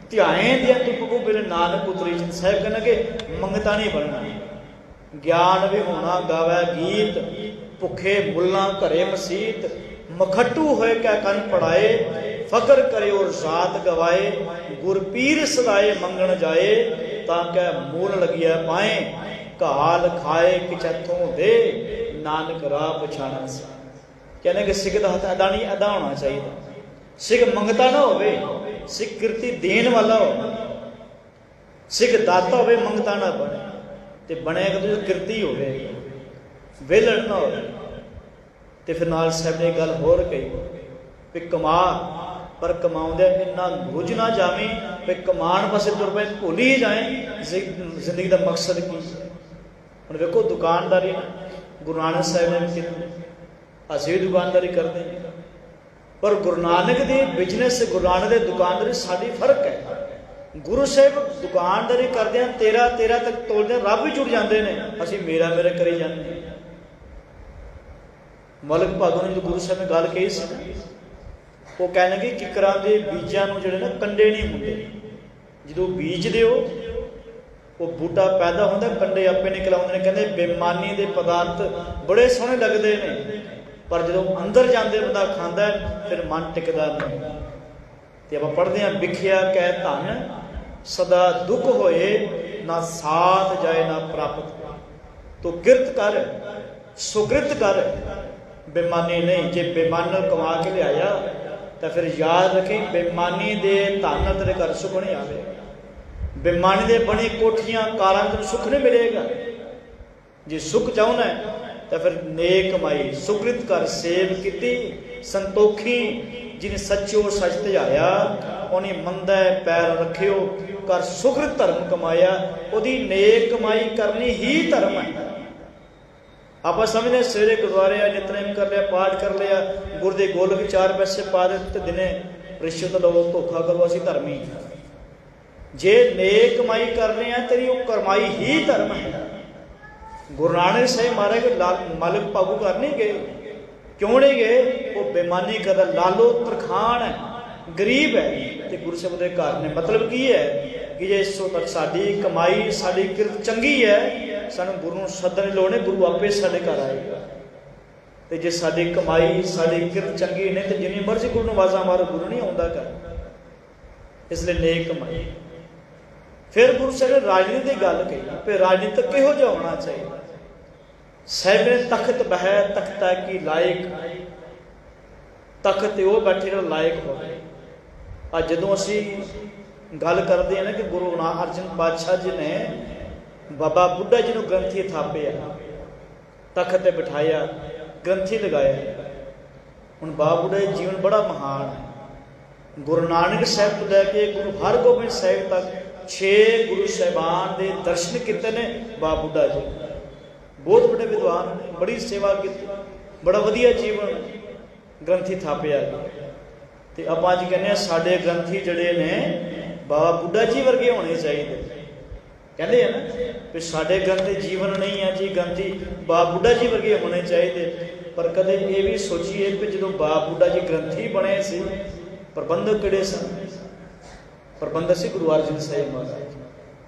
ਧਿਆਏ ਦਿਆਂ ਤੂੰ ਪ੍ਰਭੂ ਬਿਨ ਨਾਨਕ ਉਤਰੀ ਚਿਤ। ਸਾਹਿਬ ਕਹਿੰਦੇ ਮੰਗਤਾ ਨਹੀਂ ਬਣਨਾ, ਗਿਆਨ ਵੀ ਹੋਣਾ ਗਾਵੈ ਗੀਤ, ਭੁੱਖੇ ਮੁੱਲਾਂ ਘਰੇ ਮਸੀਤ, ਮਖੱਟੂ ਹੋਏ ਕਹਿ ਕੰਨ ਪੜਾਏ, ਫਕਰ ਕਰੇ ਔਰ ਜ਼ਾਤ ਗਵਾਏ, ਗੁਰ ਪੀਰ ਸਦਾਏ ਮੰਗਣ ਜਾਏ, ਤਾਂ ਕਹਿ ਮੂਲ ਲਗਿਆ ਪਾਏ, ਘਾਲ ਖਾਏ ਕਿਚੈਥੋਂ ਦੇ, ਨਾਨਕ ਰਾਹ ਪਛਾਣਨ ਸੀ। ਕਹਿੰਦੇ ਕਿ ਸਿੱਖ ਦਾ ਹੱਥ ਅਦਾ ਨਹੀਂ, ਅਦਾ ਹੋਣਾ ਚਾਹੀਦਾ। ਸਿੱਖ ਮੰਗਤਾ ਨਾ ਹੋਵੇ, ਸਿੱਖ ਕਿਰਤੀ ਦੇਣ ਵਾਲਾ ਹੋਵੇ, ਸਿੱਖ ਦਾਤਾ ਹੋਵੇ, ਮੰਗਤਾ ਨਾ ਬਣੇ, ਤੇ ਬਣੇਗਾ ਤੁਸੀਂ ਕਿਰਤੀ ਹੋਵੇ, ਵਿਹਲੜ ਨਾ ਹੋਵੇ। ਤੇ ਫਿਰ ਨਾਲ ਸਾਹਿਬ ਨੇ ਗੱਲ ਹੋਰ ਕਹੀ ਵੀ ਕਮਾ, ਪਰ ਕਮਾਉਂਦੇ ਇੰਨਾ ਰੁੱਝ ਨਾ ਜਾਵੀਂ ਵੀ ਕਮਾਉਣ ਪਾਸੇ ਤੁਰ ਪਏ, ਭੁੱਲ ਹੀ ਜਾਏ ਜ਼ਿੰਦਗੀ ਦਾ ਮਕਸਦ ਕੀ ਹੈ। ਹੁਣ ਵੇਖੋ ਦੁਕਾਨਦਾਰੀ ਗੁਰੂ ਨਾਨਕ ਸਾਹਿਬ ਨੇ ਕੀਤੀ, ਅਸੀਂ ਵੀ ਦੁਕਾਨਦਾਰੀ ਕਰਦੇ ਹਾਂ, ਪਰ ਗੁਰੂ ਨਾਨਕ ਦੀ ਬਿਜ਼ਨਸ, ਗੁਰੂ ਨਾਨਕ ਦੇ ਦੁਕਾਨਦਾਰੀ ਸਾਡੀ ਫਰਕ ਹੈ। ਗੁਰੂ ਸਾਹਿਬ ਦੁਕਾਨਦਾਰੀ ਕਰਦੇ ਆ, 13 ਤੱਕ ਤੋਲਦੇ, ਰੱਬ ਵੀ ਜੁੜ ਜਾਂਦੇ ਨੇ, ਅਸੀਂ ਮੇਰਾ ਕਰੀ ਜਾਂਦੇ ਹਾਂ। ਮਲਕ ਭਾਗੋ ਨੇ ਜਦੋਂ ਗੁਰੂ ਸਾਹਿਬ ਨੇ ਗੱਲ ਕਹੀ ਸੀ, ਉਹ ਕਹਿਣਗੇ ਕਿਕਰਾਂ ਦੇ ਬੀਜਾਂ ਨੂੰ ਜਿਹੜੇ ਨਾ ਕੰਡੇ ਨਹੀਂ ਹੁੰਦੇ, ਜਦੋਂ ਬੀਜਦੇ ਹੋ ਉਹ ਬੂਟਾ ਪੈਦਾ ਹੁੰਦਾ, ਕੰਡੇ ਆਪੇ ਨਿਕਲ ਆਉਂਦੇ ਨੇ। ਕਹਿੰਦੇ ਬੇਮਾਨੀ ਦੇ ਪਦਾਰਥ ਬੜੇ ਸੋਹਣੇ ਲੱਗਦੇ ਨੇ, ਪਰ ਜਦੋਂ ਅੰਦਰ ਜਾਂਦੇ ਬੰਦਾ ਖਾਂਦਾ ਫਿਰ ਮਨ ਟਿਕਦਾ ਨਹੀਂ। ਤੇ ਆਪਾਂ ਪੜ੍ਹਦੇ ਹਾਂ ਵਿਖਿਆ ਕਹਿ ਧਨ, ਸਦਾ ਦੁੱਖ ਹੋਏ, ਨਾ ਸਾਥ ਜਾਏ ਨਾ ਪ੍ਰਾਪਤ। ਤੂੰ ਕਿਰਤ ਕਰ, ਸੁਕ੍ਰਿਤ ਕਰ, ਬੇਮਾਨੀ ਨਹੀਂ। ਜੇ ਬੇਮਾਨੀ ਨਾਲ ਕਮਾ ਕੇ ਲਿਆਇਆ ਤਾਂ ਫਿਰ ਯਾਦ ਰੱਖੀ ਬੇਮਾਨੀ ਦੇ ਧਨ ਤੇਰੇ ਘਰ ਸੁੱਖ ਨਹੀਂ ਆਵੇ, ਬੇਮਾਨੀ ਦੇ ਬਣੀ ਕੋਠੀਆਂ ਕਾਰਾਂ ਤੈਨੂੰ ਸੁੱਖ ਨਹੀਂ ਮਿਲੇਗਾ। ਜੇ ਸੁੱਖ ਚਾਹੁੰਦਾ ਤਾਂ ਫਿਰ ਨੇਕ ਕਮਾਈ, ਸੁਕ੍ਰਿਤ ਕਰ, ਸੇਵ ਕੀਤੀ ਸੰਤੋਖੀ, ਜਿਹਨੇ ਸੱਚੋ ਸੱਚ ਧਿਆਇਆ, ਉਹਨੇ ਮੰਦਾ ਪੈਰ ਰੱਖਿਓ, ਕਰ ਸੁਕ੍ਰਿਤ ਧਰਮ ਕਮਾਇਆ। ਉਹਦੀ ਨੇਕ ਕਮਾਈ ਕਰਨੀ ਹੀ ਧਰਮ ਹੈ। ਆਪਾਂ ਸਮਝਦੇ ਸਵੇਰੇ ਗੁਰਦੁਆਰੇ ਆ, ਨਿਤਨੇਮ ਕਰ ਲਿਆ, ਪਾਠ ਕਰ ਲਿਆ, ਗੁਰ ਦੇ ਗੋਲਕ 4 ਪੈਸੇ ਪਾ ਦਿੱਤੇ, ਦਿਨੇ ਰਿਸ਼ਵਤ ਲਓ, ਧੋਖਾ ਕਰੋ, ਅਸੀਂ ਧਰਮੀ। ਜੇ ਨੇਕ ਕਮਾਈ ਕਰਨੇ ਆ, ਤੇਰੀ ਉਹ ਕਮਾਈ ਹੀ ਧਰਮ ਹੈ। ਗੁਰੂ ਨਾਨਕ ਸਾਹਿਬ ਮਹਾਰਾਜ ਮਲਕ ਭਾਗੂ ਕਰ ਨਹੀਂ ਗਏ, ਕਿਉਂ ਨਹੀਂ ਗਏ? ਉਹ ਬੇਮਾਨੀ ਕਰਦਾ, ਲਾਲੋ ਤਰਖਾਣ ਹੈ, ਗਰੀਬ ਹੈ, ਤੇ ਗੁਰੂ ਸਾਹਿਬ ਦੇ ਘਰ ਨੇ। ਮਤਲਬ ਕੀ ਹੈ ਕਿ ਜੇ ਇੱਥੋਂ ਤੱਕ ਸਾਡੀ ਕਮਾਈ, ਸਾਡੀ ਕਿਰਤ ਚੰਗੀ ਹੈ, ਸਾਨੂੰ ਗੁਰੂ ਨੂੰ ਸੱਦਣ ਦੀ ਲੋੜ ਨਹੀਂ, ਗੁਰੂ ਆਪੇ ਸਾਡੇ ਘਰ ਆਏਗਾ। ਤੇ ਜੇ ਸਾਡੀ ਕਮਾਈ, ਸਾਡੀ ਕਿਰਤ ਚੰਗੀ ਨਹੀਂ ਤੇ ਜਿੰਨੀ ਮਰਜ਼ੀ ਗੁਰੂ ਨੂੰ ਆਵਾਜ਼ਾਂ ਮਾਰੋ, ਗੁਰੂ ਨਹੀਂ ਆਉਂਦਾ ਘਰ। ਇਸ ਲਈ ਨੇਕ ਕਮਾਈ। ਫਿਰ ਗੁਰੂ ਸਾਹਿਬ ਨੇ ਰਾਜਨੀਤੀ ਦੀ ਗੱਲ ਕਹੀ, ਫਿਰ ਰਾਜਨੀਤੀ ਕਿਹੋ ਜਿਹਾ ਹੋਣਾ ਚਾਹੀਦਾ। ਸਾਹਿਬ ਨੇ ਤਖਤ ਬਹਿ ਤਖਤਾ ਕੀ ਲਾਇਕ, ਤਖਤ ਤੇ ਉਹ ਬੈਠੇ ਜਿਹੜਾ ਲਾਇਕ ਹੋਵੇ। ਅੱਜ ਜਦੋਂ ਅਸੀਂ ਗੱਲ ਕਰਦੇ ਹਾਂ ਨਾ ਕਿ ਗੁਰੂ ਅਰਜਨ ਪਾਤਸ਼ਾਹ ਜੀ ਨੇ ਬਾਬਾ ਬੁੱਢਾ ਜੀ ਨੂੰ ਗ੍ਰੰਥੀ ਥਾਪਿਆ, ਤਖਤ ਤੇ ਬਿਠਾਇਆ, ਗ੍ਰੰਥੀ ਲਗਾਇਆ। ਹੁਣ ਬਾਬਾ ਬੁੱਢਾ ਜੀ ਜੀਵਨ ਬੜਾ ਮਹਾਨ ਹੈ। ਗੁਰੂ ਨਾਨਕ ਸਾਹਿਬ ਤੋਂ ਲੈ ਕੇ ਗੁਰੂ ਹਰਗੋਬਿੰਦ ਸਾਹਿਬ ਤੱਕ 6 ਗੁਰੂ ਸਾਹਿਬਾਨ ਦੇ ਦਰਸ਼ਨ ਕੀਤੇ ਨੇ ਬਾਬਾ ਬੁੱਢਾ ਜੀ। ਬਹੁਤ ਵੱਡੇ ਵਿਦਵਾਨ ਨੇ, ਬੜੀ ਸੇਵਾ ਕੀਤੀ, ਬੜਾ ਵਧੀਆ ਜੀਵਨ ਗ੍ਰੰਥੀ ਥਾਪਿਆ। ਤੇ ਆਪਾਂ ਅੱਜ ਕਹਿੰਦੇ ਹਾਂ ਸਾਡੇ ਗ੍ਰੰਥੀ ਜਿਹੜੇ ਨੇ ਬਾਬਾ ਬੁੱਢਾ ਜੀ ਵਰਗੇ ਹੋਣੇ ਚਾਹੀਦੇ। ਕਹਿੰਦੇ ਆ ਨਾ ਵੀ ਸਾਡੇ ਗ੍ਰੰਥੀ ਜੀਵਨ ਨਹੀਂ ਹੈ ਜੀ, ਗ੍ਰੰਥੀ ਬਾਬਾ ਬੁੱਢਾ ਜੀ ਵਰਗੇ ਹੋਣੇ ਚਾਹੀਦੇ। ਪਰ ਕਦੇ ਇਹ ਵੀ ਸੋਚੀਏ ਕਿ ਜਦੋਂ ਬਾਬਾ ਬੁੱਢਾ ਜੀ ਗ੍ਰੰਥੀ ਬਣੇ ਸੀ, ਪ੍ਰਬੰਧਕ ਕਿਹੜੇ ਸਨ? ਪ੍ਰਬੰਧਕ ਸੀ ਗੁਰੂ ਅਰਜਨ ਸਾਹਿਬ ਮਹਾਰਾਜ।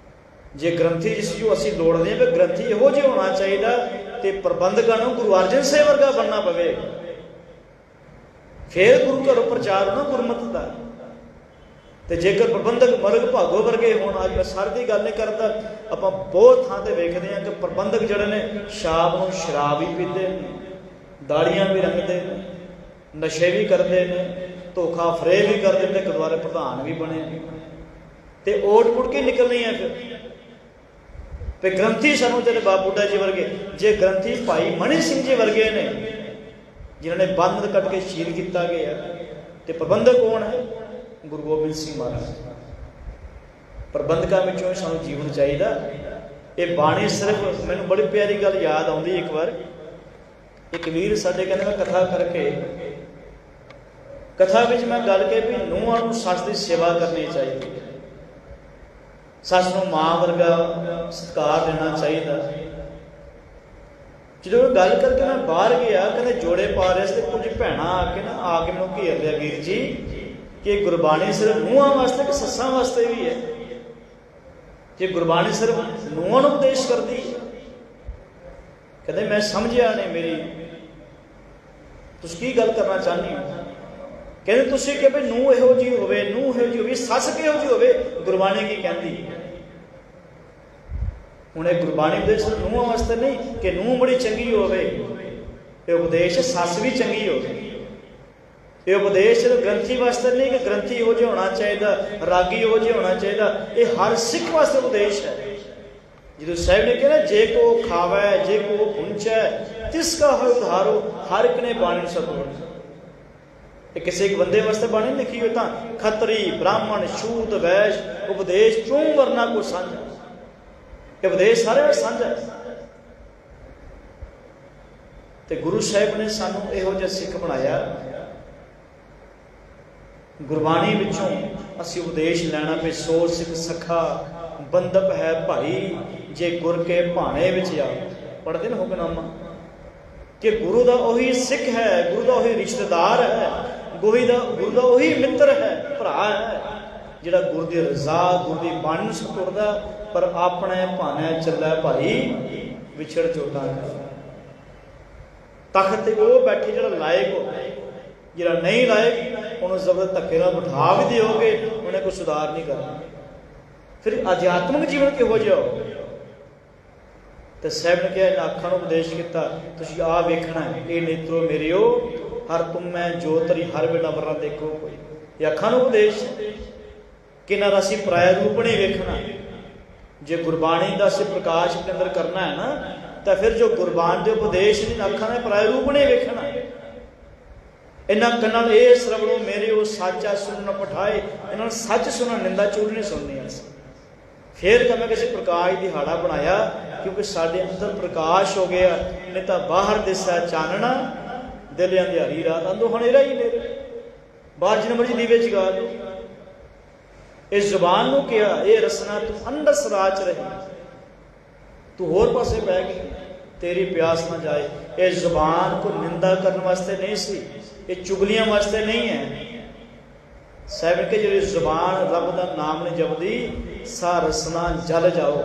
ਜੇ ਗ੍ਰੰਥੀ ਜਿਸ ਨੂੰ ਅਸੀਂ ਲੋੜਦੇ ਹਾਂ ਵੀ ਗ੍ਰੰਥੀ ਇਹੋ ਜਿਹਾ ਹੋਣਾ ਚਾਹੀਦਾ, ਤੇ ਪ੍ਰਬੰਧਕਾਂ ਨੂੰ ਗੁਰੂ ਅਰਜਨ ਸਾਹਿਬ ਵਰਗਾ ਬਣਨਾ ਪਵੇਗਾ। ਫਿਰ ਗੁਰੂ ਘਰੋਂ ਪ੍ਰਚਾਰ ਹੋਣਾ ਗੁਰਮਤਿ ਦਾ। ਤੇ ਜੇਕਰ ਪ੍ਰਬੰਧਕ ਮਰਗ ਭਾਗੋ ਵਰਗੇ ਹੋਣ, ਅੱਜ ਮੈਂ ਸਾਰੀ ਦੀ ਗੱਲ ਨਹੀਂ ਕਰਦਾ, ਆਪਾਂ ਬਹੁਤ ਥਾਂ ਤੇ ਵੇਖਦੇ ਹਾਂ ਕਿ ਪ੍ਰਬੰਧਕ ਜਿਹੜੇ ਨੇ ਸ਼ਾਮ ਨੂੰ ਸ਼ਰਾਬ ਵੀ ਪੀਂਦੇ ਨੇ, ਦਾੜੀਆਂ ਵੀ ਰੰਗਦੇ ਨੇ, ਨਸ਼ੇ ਵੀ ਕਰਦੇ ਨੇ, ਧੋਖਾ ਫਰੇਬ ਵੀ ਕਰਦੇ ਨੇ, ਗੁਰਦੁਆਰੇ ਪ੍ਰਧਾਨ ਵੀ ਬਣੇ ਨੇ, ਤੇ ਓਟ ਪੁੱਟ ਕੇ ਨਿਕਲਣੀ ਹੈ ਫਿਰ ਗ੍ਰੰਥੀ ਸਾਨੂੰ ਤੇਰੇ ਬਾਬਾ ਬੁੱਢਾ ਜੀ ਵਰਗੇ, ਜੇ ਗ੍ਰੰਥੀ ਭਾਈ ਮਣੀ ਸਿੰਘ ਜੀ ਵਰਗੇ ਨੇ ਜਿਨ੍ਹਾਂ ਨੇ ਬੰਦ ਕੱਟ ਕੇ ਸ਼ਹੀਦ ਕੀਤਾ ਗਿਆ, ਤੇ ਪ੍ਰਬੰਧਕ ਕੌਣ ਹੈ? ਗੁਰੂ ਗੋਬਿੰਦ ਸਿੰਘ ਮਹਾਰਾਜ। ਪ੍ਰਬੰਧਕਾਂ ਵਿੱਚੋਂ ਸਾਨੂੰ ਜੀਵਨ ਚਾਹੀਦਾ। ਇਹ ਬਾਣੀ ਸਿਰਫ ਮੈਨੂੰ ਬੜੀ ਪਿਆਰੀ ਗੱਲ ਯਾਦ ਆਉਂਦੀ, ਇੱਕ ਵਾਰ ਇੱਕ ਵੀਰ ਸਾਡੇ ਕਹਿੰਦੇ ਮੈਂ ਕਥਾ ਕਰਕੇ, ਕਥਾ ਵਿੱਚ ਮੈਂ ਗੱਲ ਕਹੀ ਵੀ ਨੂੰਹਾਂ ਨੂੰ ਸੱਸ ਦੀ ਸੇਵਾ ਕਰਨੀ ਚਾਹੀਦੀ ਹੈ, ਸੱਸ ਨੂੰ ਮਾਂ ਵਰਗਾ ਸਤਿਕਾਰ ਦੇਣਾ ਚਾਹੀਦਾ। ਜਦੋਂ ਗੱਲ ਕਰਕੇ ਮੈਂ ਬਾਹਰ ਗਿਆ, ਕਹਿੰਦੇ ਜੋੜੇ ਪਾ ਰਹੇ ਸੀ, ਤੇ ਕੁਝ ਭੈਣਾਂ ਆ ਕੇ ਮੈਨੂੰ ਘੇਰ ਲਿਆ, ਵੀਰ ਜੀ ਕਿ ਗੁਰਬਾਣੀ ਸਿਰਫ ਨੂੰਹਾਂ ਵਾਸਤੇ ਕਿ ਸੱਸਾਂ ਵਾਸਤੇ ਵੀ ਹੈ? ਜੇ ਗੁਰਬਾਣੀ ਸਿਰਫ ਨੂੰਹਾਂ ਨੂੰ ਉਪਦੇਸ਼ ਕਰਦੀ ਹੈ? ਕਹਿੰਦੇ ਮੈਂ ਸਮਝਿਆ ਨਹੀਂ, ਮੇਰੀ ਤੁਸੀਂ ਕੀ ਗੱਲ ਕਰਨਾ ਚਾਹੁੰਦੇ ਹੋ? ਕਹਿੰਦੇ ਤੁਸੀਂ ਕਿ ਵੀ ਨੂੰਹ ਇਹੋ ਜਿਹੀ ਹੋਵੇ, ਨੂੰਹ ਇਹੋ ਜਿਹੀ ਹੋਵੇ, ਸੱਸ ਕਿਹੋ ਜਿਹੀ ਹੋਵੇ, ਗੁਰਬਾਣੀ ਕੀ ਕਹਿੰਦੀ ਹੈ? ਹੁਣ ਇਹ ਗੁਰਬਾਣੀ ਉਪਦੇਸ਼ ਨੂੰਹਾਂ ਵਾਸਤੇ ਨਹੀਂ ਕਿ ਨੂੰਹ ਬੜੀ ਚੰਗੀ ਹੋਵੇ, ਇਹ ਉਪਦੇਸ਼ ਸੱਸ ਵੀ ਚੰਗੀ ਹੋਵੇ। ਇਹ ਉਪਦੇਸ਼ ਗ੍ਰੰਥੀ ਵਾਸਤੇ ਨਹੀਂ ਕਿ ਗ੍ਰੰਥੀ ਇਹੋ ਜਿਹਾ ਹੋਣਾ ਚਾਹੀਦਾ, ਰਾਗੀ ਇਹੋ ਜਿਹਾ ਹੋਣਾ ਚਾਹੀਦਾ, ਇਹ ਹਰ ਸਿੱਖ ਵਾਸਤੇ ਉਪਦੇਸ਼ ਹੈ। ਜਦੋਂ ਸਾਹਿਬ ਨੇ ਕਿਹਾ ਜੇ ਕੋ ਖਾਵੈ ਜੇ ਕੋ ਪੁੰਚੈ ਤਿਸ ਕਾ ਹੈ ਉਧਾਰੋ, ਹਰ ਇੱਕ ਨੇ ਬਾਣੀ ਨੂੰ ਸਤਿਗੁਰੂ, ਇਹ ਕਿਸੇ ਇੱਕ ਬੰਦੇ ਵਾਸਤੇ ਬਾਣੀ ਲਿਖੀ ਹੋਈ ਤਾਂ ਖੱਤਰੀ ਬ੍ਰਾਹਮਣ ਛੂਤ ਵੈਸ਼ ਉਪਦੇਸ਼ ਚੋਂ ਵਰਨਾ ਕੋ ਸਾਂਝਾ, ਇਹ ਉਪਦੇਸ਼ ਸਾਰੇ ਸਾਂਝਾ। ਤੇ ਗੁਰੂ ਸਾਹਿਬ ਨੇ ਸਾਨੂੰ ਇਹੋ ਜਿਹਾ ਸਿੱਖ ਬਣਾਇਆ। ਗੁਰਬਾਣੀ ਵਿੱਚੋਂ ਅਸੀਂ ਉਪਦੇਸ਼ ਲੈਣਾ ਵੀ ਸੋ ਸਿੱਖ ਸਖਾ ਬੰਦਪ ਹੈ ਭਾਈ, ਜੇ ਗੁਰ ਕੇ ਭਾਣੇ ਵਿੱਚ ਆ। ਪੜ੍ਹਦੇ ਨਾ ਹੁਕਮਨਾਮਾ ਕਿ ਗੁਰੂ ਦਾ ਉਹੀ ਸਿੱਖ ਹੈ, ਗੁਰੂ ਦਾ ਉਹੀ ਰਿਸ਼ਤੇਦਾਰ ਹੈ, ਗੁਰੂ ਦਾ ਉਹੀ ਮਿੱਤਰ ਹੈ, ਭਰਾ ਹੈ, ਜਿਹੜਾ ਗੁਰੂ ਦੀ ਰਜ਼ਾ ਗੁਰੂ ਦੀ ਬਾਣੀ ਨੂੰ ਸਤੁਰਦਾ, ਪਰ ਆਪਣੇ ਭਾਣੇ ਚੱਲੈ ਭਾਈ ਵਿਛੜ ਚੋਟਾਂ ਕਰ। ਤਖਤ ਤੇ ਉਹ ਬੈਠੇ ਜਿਹੜਾ ਲਾਇਕ ਹੋਵੇ, ਜਿਹੜਾ ਨਹੀਂ ਲਾਇਕ ਉਹਨੂੰ ਜ਼ਬਰਦਸਤ ਧੱਕੇ ਨਾਲ ਬਿਠਾ ਵੀ ਦਿਓਗੇ, ਉਹਨੇ ਕੋਈ ਸੁਧਾਰ ਨਹੀਂ ਕਰਨਾ। ਫਿਰ ਅਧਿਆਤਮਿਕ ਜੀਵਨ ਕਿਹੋ ਜਿਹਾ ਹੋ? ਤੇ ਸਾਹਿਬ ਨੇ ਕਿਹਾ ਇਹਨਾਂ ਅੱਖਾਂ ਨੂੰ ਉਪਦੇਸ਼ ਕੀਤਾ, ਤੁਸੀਂ ਆਹ ਵੇਖਣਾ ਹੈ, ਇਹ ਨੇਤਰੋ ਮੇਰਿਓ ਹਰ ਤੁਮੈ ਜੋਤਰੀ ਹਰ ਬਿਨਾ ਵਰਨਾ ਦੇਖੋ ਕੋਈ। ਇਹ ਅੱਖਾਂ ਨੂੰ ਉਪਦੇਸ਼ ਕਿ ਇਹਨਾਂ ਦਾ ਅਸੀਂ ਪਰਾਇਆ ਰੂਪ ਨਹੀਂ ਵੇਖਣਾ। ਜੇ ਗੁਰਬਾਣੀ ਦਾ ਅਸੀਂ ਪ੍ਰਕਾਸ਼ ਆਪਣੇ ਅੰਦਰ ਕਰਨਾ ਹੈ ਨਾ, ਤਾਂ ਫਿਰ ਜੋ ਗੁਰਬਾਣੀ ਦੇ ਉਪਦੇਸ਼ ਨੇ ਅੱਖਾਂ ਨੇ ਪਰਾਇਆ ਰੂਪ ਨਹੀਂ ਵੇਖਣਾ। ਇਹਨਾਂ ਕੰਨਾਂ ਨਾਲ ਇਹ ਸਰਵਣੋ ਮੇਰੇ ਉਹ ਸਾਚਾ ਸੁਣਨ ਪਠਾਏ, ਇਹਨਾਂ ਨੂੰ ਸੱਚ ਸੁਣਨ, ਨਿੰਦਾ ਚੂੜ ਨਹੀਂ ਸੁਣਨੀ ਅਸੀਂ। ਫਿਰ ਤਾਂ ਮੈਂ ਕਿਸੇ ਪ੍ਰਕਾਸ਼ ਦਿਹਾੜਾ ਬਣਾਇਆ, ਕਿਉਂਕਿ ਸਾਡੇ ਅੰਦਰ ਪ੍ਰਕਾਸ਼ ਹੋ ਗਿਆ, ਨਹੀਂ ਤਾਂ ਬਾਹਰ ਦਿਸਾ ਚਾਨਣਾ ਦਿਲ ਅੰਧਿਆਰੀ ਰਾਤ, ਅੰਦਰੋਂ ਹਨੇਰਾ ਹੀ ਨੇਰੇ। ਬਾਹਰ ਜਿੰਨੇ ਮਰਜ਼ੀ ਦੀਵੇ ਜਗਾ ਲਓ। ਇਸ ਜ਼ੁਬਾਨ ਨੂੰ ਕਿਹਾ ਇਹ ਰਸਨਾ ਤੂੰ ਅੰਡਸ ਰਾਚ ਰਹੀ, ਤੂੰ ਹੋਰ ਪਾਸੇ ਬਹਿ ਗਈ, ਤੇਰੀ ਪਿਆਸ ਨਾ ਜਾਏ। ਇਹ ਜ਼ੁਬਾਨ ਕੋ ਨਿੰਦਾ ਕਰਨ ਵਾਸਤੇ ਨਹੀਂ ਸੀ, ਇਹ ਚੁਗਲੀਆਂ ਵਾਸਤੇ ਨਹੀਂ ਹੈ। ਸਾਹਿਬ ਕੇ ਜਿਹੜੀ ਜ਼ੁਬਾਨ ਰੱਬ ਦਾ ਨਾਮ ਨਹੀਂ ਜਪਦੀ, ਸਾ ਰਸਨਾ ਜਲ ਜਾਓ,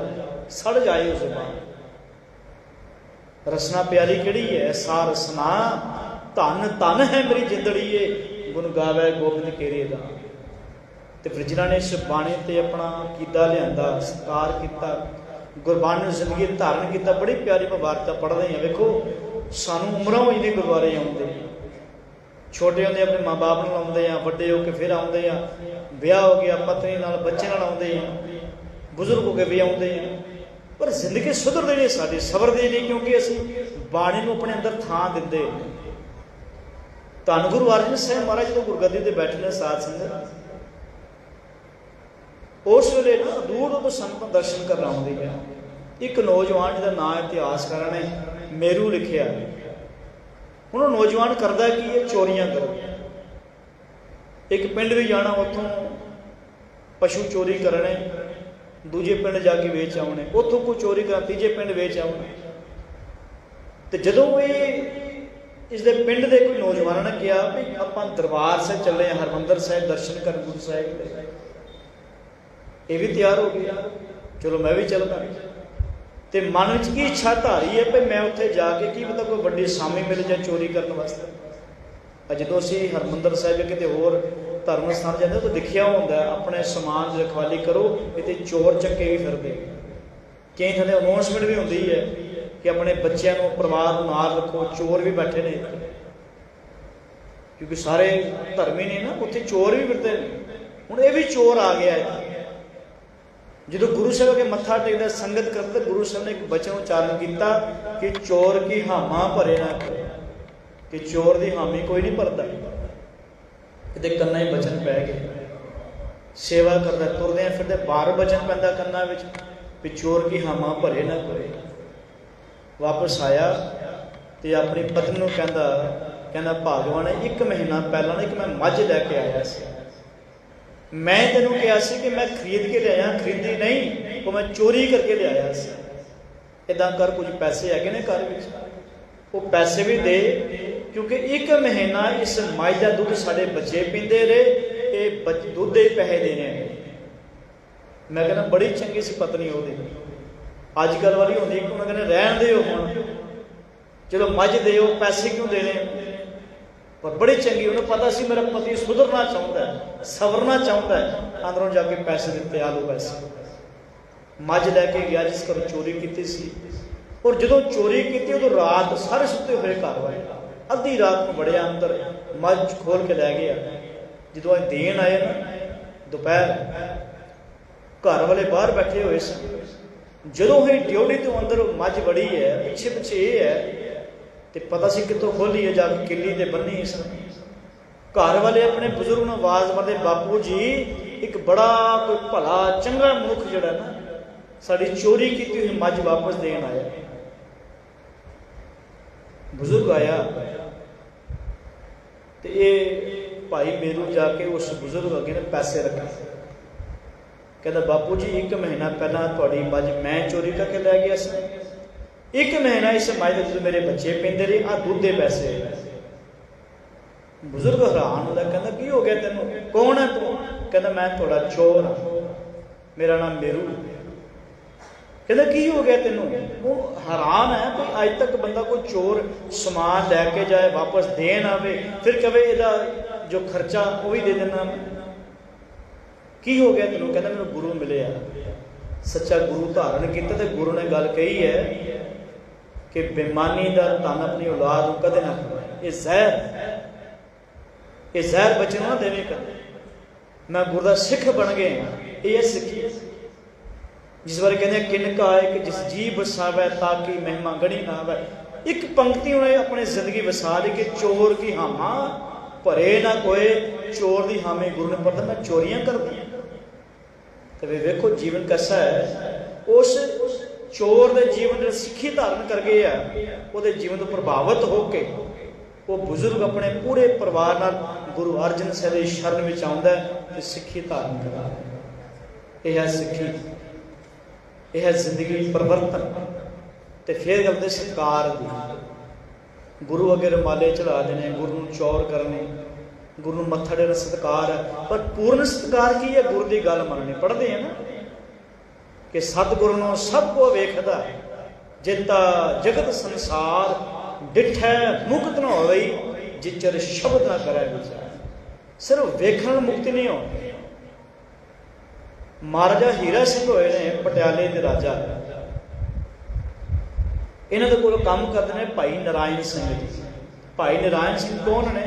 ਸੜ ਜਾਏ ਉਹ ਜ਼ੁਬਾਨ। ਰਸਨਾ ਪਿਆਰੀ ਕਿਹੜੀ ਹੈ? ਸਾ ਰਸਨਾ ਧਨ ਧਨ ਹੈ ਮੇਰੀ ਜਿੰਦੜੀਏ, ਗੁਣ ਗਾਵੇ ਗੋਬਿੰਦ ਕੇਰੇ ਦਾ। ਤੇ ਫਿਰ ਜਿਨ੍ਹਾਂ ਨੇ ਇਸ ਬਾਣੀ ਤੇ ਆਪਣਾ ਕੀਦਾ ਲਿਆਂਦਾ, ਸਤਿਕਾਰ ਕੀਤਾ, ਗੁਰਬਾਣੀ ਨੂੰ ਜ਼ਿੰਦਗੀ ਧਾਰਨ ਕੀਤਾ, ਬੜੀ ਪਿਆਰੀ ਵਾਰਤਾ ਪੜ੍ਹਦੇ ਹਾਂ। ਵੇਖੋ ਸਾਨੂੰ ਉਮਰਾਂ ਹੋਈ ਨੇ ਗੁਰਦੁਆਰੇ ਆਉਂਦੇ, ਛੋਟੇ ਹੁੰਦੇ ਆਪਣੇ ਮਾਂ ਬਾਪ ਨਾਲ ਆਉਂਦੇ ਆ, ਵੱਡੇ ਹੋ ਕੇ ਫਿਰ ਆਉਂਦੇ ਆ, ਵਿਆਹ ਹੋ ਗਿਆ ਪਤਨੀ ਨਾਲ ਬੱਚੇ ਨਾਲ ਆਉਂਦੇ ਆ, ਬਜ਼ੁਰਗ ਹੋ ਕੇ ਵੀ ਆਉਂਦੇ ਆ, ਪਰ ਜ਼ਿੰਦਗੀ ਸੁਧਰਦੀ ਨਹੀਂ ਸਾਡੀ, ਸਬਰਦੀ ਨਹੀਂ, ਕਿਉਂਕਿ ਅਸੀਂ ਬਾਣੀ ਨੂੰ ਆਪਣੇ ਅੰਦਰ ਥਾਂ ਦਿੰਦੇ। ਧੰਨ ਗੁਰੂ ਅਰਜਨ ਸਾਹਿਬ ਮਹਾਰਾਜ ਜਦੋਂ ਗੁਰਗੱਦੀ ਤੇ ਬੈਠੇ ਨੇ ਸਾਧ ਸੰਗਤ, ਉਸ ਵੇਲੇ ਨਾ ਦੂਰ ਤੋਂ ਸੰਗਤਾਂ ਦਰਸ਼ਨ ਕਰਨ ਆਉਂਦੀ ਹੈ। ਇੱਕ ਨੌਜਵਾਨ ਜਿਹਦਾ ਨਾਂ ਇਤਿਹਾਸਕਾਰਾਂ ਨੇ ਮੇਰੂ ਲਿਖਿਆ, ਹੁਣ ਉਹ ਨੌਜਵਾਨ ਕਰਦਾ ਕੀ ਹੈ? ਚੋਰੀਆਂ ਕਰਦਾ। ਇੱਕ ਪਿੰਡ ਵੀ ਜਾਣਾ, ਉੱਥੋਂ ਪਸ਼ੂ ਚੋਰੀ ਕਰਨੇ, ਦੂਜੇ ਪਿੰਡ ਜਾ ਕੇ ਵੇਚ ਆਉਣੇ, ਉੱਥੋਂ ਕੋਈ ਚੋਰੀ ਕਰ ਤੀਜੇ ਪਿੰਡ ਵੇਚ ਆਉਣੇ। ਤੇ ਜਦੋਂ ਇਹ ਇਸਦੇ ਪਿੰਡ ਦੇ ਕੋਈ ਨੌਜਵਾਨਾਂ ਨੇ ਕਿਹਾ ਵੀ ਆਪਾਂ ਦਰਬਾਰ ਸਾਹਿਬ ਚੱਲੇ ਹਾਂ, ਹਰਿਮੰਦਰ ਸਾਹਿਬ ਦਰਸ਼ਨ ਕਰਨ ਗੁਰੂ ਸਾਹਿਬ ਦੇ, ਇਹ ਵੀ ਤਿਆਰ ਹੋ ਗਿਆ, ਚਲੋ ਮੈਂ ਵੀ ਚੱਲਦਾ। ਤੇ ਮਨ ਵਿੱਚ ਕੀ ਇੱਛਾ ਧਾਰੀ ਹੈ ਵੀ ਮੈਂ ਉੱਥੇ ਜਾ ਕੇ ਕੀ ਪਤਾ ਕੋਈ ਵੱਡੀ ਸਾਮੀ ਮਿਲ ਜਾਏ ਚੋਰੀ ਕਰਨ ਵਾਸਤੇ। ਜਦੋਂ ਅਸੀਂ ਹਰਿਮੰਦਰ ਸਾਹਿਬ ਕਿਤੇ ਹੋਰ ਧਰਮ ਸਥਾਨ ਜਾਂਦੇ ਤਾਂ ਲਿਖਿਆ ਹੁੰਦਾ ਆਪਣੇ ਸਮਾਨ ਦੀ ਰਖਵਾਲੀ ਕਰੋ, ਇੱਥੇ ਚੋਰ ਚੱਕੇ ਵੀ ਫਿਰਦੇ। ਕਈ ਥਾਂ ਅਨਾਉਂਸਮੈਂਟ ਵੀ ਹੁੰਦੀ ਹੈ ਕਿ ਆਪਣੇ ਬੱਚਿਆਂ ਨੂੰ, ਪਰਿਵਾਰ ਨੂੰ ਨਾਲ ਰੱਖੋ, ਚੋਰ ਵੀ ਬੈਠੇ ਨੇ। ਕਿਉਂਕਿ ਸਾਰੇ ਧਰਮੀ ਨੇ ਨਾ, ਉੱਥੇ ਚੋਰ ਵੀ ਫਿਰਦੇ ਨੇ। ਹੁਣ ਇਹ ਵੀ ਚੋਰ ਆ ਗਿਆ ਹੈ। ਜਦੋਂ ਗੁਰੂ ਸਾਹਿਬ ਅੱਗੇ ਮੱਥਾ ਟੇਕਦਾ, ਸੰਗਤ ਕਰਦਾ, ਗੁਰੂ ਸਾਹਿਬ ਨੇ ਇੱਕ ਬਚਨ ਉਚਾਰਨ ਕੀਤਾ ਕਿ ਚੋਰ ਕੀ ਹਾਮਾ ਭਰੇ ਨਾ ਕਰੇ, ਕਿ ਚੋਰ ਦੀ ਹਾਮੀ ਕੋਈ ਨਹੀਂ ਭਰਦਾ। ਇਹਦੇ ਕੰਨਾਂ ਹੀ ਬਚਨ ਪੈ ਗਏ। ਸੇਵਾ ਕਰਦਾ, ਤੁਰਦੇ ਫਿਰਦੇ ਬਾਹਰ ਬਚਨ ਪੈਂਦਾ ਕੰਨਾਂ ਵਿੱਚ ਵੀ ਚੋਰ ਕੀ ਹਾਮਾ ਭਰੇ ਨਾ ਕਰੇ। ਵਾਪਸ ਆਇਆ ਤੇ ਆਪਣੀ ਪਤਨੀ ਨੂੰ ਕਹਿੰਦਾ ਭਾਗਵਾਨ, 1 ਮਹੀਨਾ ਪਹਿਲਾਂ ਨਾ ਇੱਕ ਮੈਂ ਮੱਝ ਲੈ ਕੇ ਆਇਆ ਸੀ। ਮੈਂ ਤੈਨੂੰ ਕਿਹਾ ਸੀ ਕਿ ਮੈਂ ਖਰੀਦ ਕੇ ਲਿਆਇਆ, ਖਰੀਦੀ ਨਹੀਂ, ਉਹ ਮੈਂ ਚੋਰੀ ਕਰਕੇ ਲਿਆਇਆ ਸੀ। ਇੱਦਾਂ ਕਰ, ਕੁਝ ਪੈਸੇ ਹੈਗੇ ਨੇ ਘਰ ਵਿੱਚ, ਉਹ ਪੈਸੇ ਵੀ ਦੇ, ਕਿਉਂਕਿ 1 ਮਹੀਨਾ ਇਸ ਮੱਝ ਦਾ ਦੁੱਧ ਸਾਡੇ ਬੱਚੇ ਪੀਂਦੇ ਰਹੇ, ਇਹ ਦੁੱਧ ਦੇ ਪੈਸੇ ਦੇਣੇ ਨੇ। ਮੈਂ ਕਹਿੰਦਾ ਬੜੀ ਚੰਗੀ ਸੀ ਪਤਨੀ ਉਹਦੀ। ਅੱਜ ਕੱਲ੍ਹ ਵਾਲੀ ਹੁੰਦੀ ਕਿ ਉਹਨਾਂ ਕਹਿੰਦੇ ਰਹਿਣ ਦਿਓ, ਹੁਣ ਚਲੋ ਮੱਝ ਦਿਓ, ਪੈਸੇ ਕਿਉਂ ਦੇਣੇ। ਪਰ ਬੜੀ ਚੰਗੀ, ਉਹਨੂੰ ਪਤਾ ਸੀ ਮੇਰਾ ਪਤੀ ਸੁਧਰਨਾ ਚਾਹੁੰਦਾ, ਸਵਰਨਾ ਚਾਹੁੰਦਾ, ਅੰਦਰੋਂ ਜਾ ਕੇ ਪੈਸੇ ਦਿੱਤੇ, ਆ ਲਓ ਪੈਸੇ। ਮੱਝ ਲੈ ਕੇ ਗਿਆ ਜਿਸ ਘਰੋਂ ਚੋਰੀ ਕੀਤੀ ਸੀ। ਔਰ ਜਦੋਂ ਚੋਰੀ ਕੀਤੀ ਉਦੋਂ ਰਾਤ ਸਾਰੇ ਸੁੱਤੇ ਹੋਏ ਘਰ ਵਾਲੇ, ਅੱਧੀ ਰਾਤ ਨੂੰ ਵੜਿਆ ਅੰਦਰ, ਮੱਝ ਖੋਲ ਕੇ ਲੈ ਗਿਆ। ਜਦੋਂ ਅੱਜ ਦੇਣ ਆਏ ਨਾ ਦੁਪਹਿਰ, ਘਰ ਵਾਲੇ ਬਾਹਰ ਬੈਠੇ ਹੋਏ ਸਨ। ਜਦੋਂ ਹੀ ਡਿਓੜੀ ਤੋਂ ਅੰਦਰ ਮੱਝ ਵੜੀ ਹੈ, ਪਿੱਛੇ ਪਿੱਛੇ ਇਹ ਹੈ ਤੇ ਪਤਾ ਸੀ ਕਿੱਥੋਂ ਖੋਲੀ ਹੈ, ਜਾ ਕੇ ਕਿੱਲੀ ਤੇ ਬੰਨੀ ਇਸ। ਘਰ ਵਾਲੇ ਆਪਣੇ ਬਜ਼ੁਰਗ ਨੂੰ ਆਵਾਜ਼ ਮਾਰਦੇ, ਬਾਪੂ ਜੀ ਇੱਕ ਬੜਾ ਕੋਈ ਭਲਾ ਚੰਗਾ ਮਨੁੱਖ ਜਿਹੜਾ ਨਾ ਸਾਡੀ ਚੋਰੀ ਕੀਤੀ ਹੋਈ ਮੱਝ ਵਾਪਸ ਦੇਣ ਆਇਆ। ਬਜ਼ੁਰਗ ਆਇਆ ਤੇ ਇਹ ਭਾਈ ਮੇਰੂ ਜਾ ਕੇ ਉਸ ਬਜ਼ੁਰਗ ਅੱਗੇ ਨੇ ਪੈਸੇ ਰੱਖੇ। ਕਹਿੰਦਾ ਬਾਪੂ ਜੀ 1 ਮਹੀਨਾ ਪਹਿਲਾਂ ਤੁਹਾਡੀ ਮੱਝ ਮੈਂ ਚੋਰੀ ਕਰਕੇ ਲੈ ਗਿਆ ਸੀ। 1 ਮਹੀਨਾ ਇਸ ਮੱਝ ਦੇ ਦੁੱਧ ਮੇਰੇ ਬੱਚੇ ਪੀਂਦੇ ਰਹੇ, ਆਹ ਦੁੱਧ ਦੇ ਪੈਸੇ। ਬਜ਼ੁਰਗ ਹੈਰਾਨ ਹੁੰਦਾ, ਕਹਿੰਦਾ ਕੀ ਹੋ ਗਿਆ ਤੈਨੂੰ, ਕੌਣ ਹੈ ਤੂੰ? ਕਹਿੰਦਾ ਮੈਂ ਤੁਹਾਡਾ ਚੋਰ ਹਾਂ, ਮੇਰਾ ਨਾਮ ਮੇਰੂ। ਕਹਿੰਦਾ ਕੀ ਹੋ ਗਿਆ ਤੈਨੂੰ? ਉਹ ਹੈਰਾਨ ਹੈ ਕਿ ਅੱਜ ਤੱਕ ਬੰਦਾ ਕੋਈ ਚੋਰ ਸਮਾਨ ਲੈ ਕੇ ਜਾਏ, ਵਾਪਸ ਦੇਣ ਆਵੇ, ਫਿਰ ਕਵੇ ਇਹਦਾ ਜੋ ਖਰਚਾ ਉਹ ਵੀ ਦੇ ਦੇਣਾ। ਕੀ ਹੋ ਗਿਆ ਤੈਨੂੰ? ਕਹਿੰਦਾ ਮੈਨੂੰ ਗੁਰੂ ਮਿਲਿਆ, ਸੱਚਾ ਗੁਰੂ ਧਾਰਨ ਕੀਤਾ ਤੇ ਗੁਰੂ ਨੇ ਗੱਲ ਕਹੀ ਹੈ ਕਿ ਬੇਈਮਾਨੀ ਦਾ ਧਨ ਆਪਣੀ ਔਲਾਦ ਨੂੰ ਕਦੇ ਨਾ ਖਾਵੇ। ਇਹ ਜ਼ਹਿਰ ਬੱਚੇ ਨੂੰ ਨਾ ਦੇਵੇ ਕਦੇ। ਮੈਂ ਗੁਰੂ ਦਾ ਸਿੱਖ ਬਣ ਗਿਆ, ਇਹ ਸਿੱਖੀ ਜਿਸ ਬਾਰੇ ਕਹਿੰਦੇ ਕਿਨਕਾ ਇੱਕ ਜਿਸ ਜੀ ਵਸਾਵੇ ਤਾਂ ਕਿ ਮਹਿਮਾ ਗਣੀ ਨਾ ਆਵੇ। ਇੱਕ ਪੰਕਤੀ ਉਹਨੇ ਆਪਣੀ ਜ਼ਿੰਦਗੀ ਵਸਾ ਲਈ ਕਿ ਚੋਰ ਕੀ ਹਾਮਾ ਭਰੇ ਨਾ ਕੋਏ। ਚੋਰ ਦੀ ਹਾਮੀ ਗੁਰੂ ਨੇ ਪੜ੍ਹਦਾ, ਮੈਂ ਚੋਰੀਆਂ ਕਰਦਾ। ਤੇ ਵੇਖੋ ਜੀਵਨ ਕੈਸਾ ਹੈ। ਉਸ ਚੋਰ ਦੇ ਜੀਵਨ ਜਿਹੜੇ ਸਿੱਖੀ ਧਾਰਨ ਕਰ ਗਏ ਆ, ਉਹਦੇ ਜੀਵਨ ਤੋਂ ਪ੍ਰਭਾਵਿਤ ਹੋ ਕੇ ਉਹ ਬਜ਼ੁਰਗ ਆਪਣੇ ਪੂਰੇ ਪਰਿਵਾਰ ਨਾਲ ਗੁਰੂ ਅਰਜਨ ਸਾਹਿਬ ਦੀ ਸ਼ਰਨ ਵਿੱਚ ਆਉਂਦਾ ਤੇ ਸਿੱਖੀ ਧਾਰਨ ਕਰਦਾ। ਇਹ ਹੈ ਸਿੱਖੀ, ਇਹ ਹੈ ਜ਼ਿੰਦਗੀ ਪਰਿਵਰਤਨ। ਤੇ ਫਿਰ ਗੱਲ ਦੇ ਸਤਿਕਾਰ ਦੀ, ਗੁਰੂ ਅੱਗੇ ਰੁਮਾਲੇ ਚੜਾ ਦੇਣੇ, ਗੁਰੂ ਨੂੰ ਚੌਰ ਕਰਨੇ, ਗੁਰੂ ਨੂੰ ਮੱਥਾ ਟੇਕਣਾ ਸਤਿਕਾਰ ਹੈ। ਪਰ ਪੂਰਨ ਸਤਿਕਾਰ ਕੀ ਹੈ? ਗੁਰੂ ਦੀ ਗੱਲ ਮੰਨਣੀ। ਪੜ੍ਹਦੇ ਆ ਨਾ ਕਿ ਸਤਿਗੁਰੂ ਨੂੰ ਸਭ ਕੋ ਵੇਖਦਾ, ਜਿਤਾ ਜਗਤ ਸੰਸਾਰ ਡਿਠੈ ਮੁਕਤ ਨਾ ਹੋਵੇ, ਜਿਚਰ ਸ਼ਬਦ ਨਾ ਕਰੇ ਵਿਚਾਰ। ਸਿਰਫ ਵੇਖਣ ਮੁਕਤੀ ਨਹੀਂ ਹੋਣੀ। ਮਹਾਰਾਜਾ ਹੀਰਾ ਸਿੰਘ ਹੋਏ ਨੇ ਪਟਿਆਲੇ ਦੇ ਰਾਜਾ। ਇਹਨਾਂ ਦੇ ਕੋਲ ਕੰਮ ਕਰਦੇ ਨੇ ਭਾਈ ਨਰਾਇਣ ਸਿੰਘ ਜੀ। ਭਾਈ ਨਰਾਇਣ ਸਿੰਘ ਕੌਣ ਨੇ?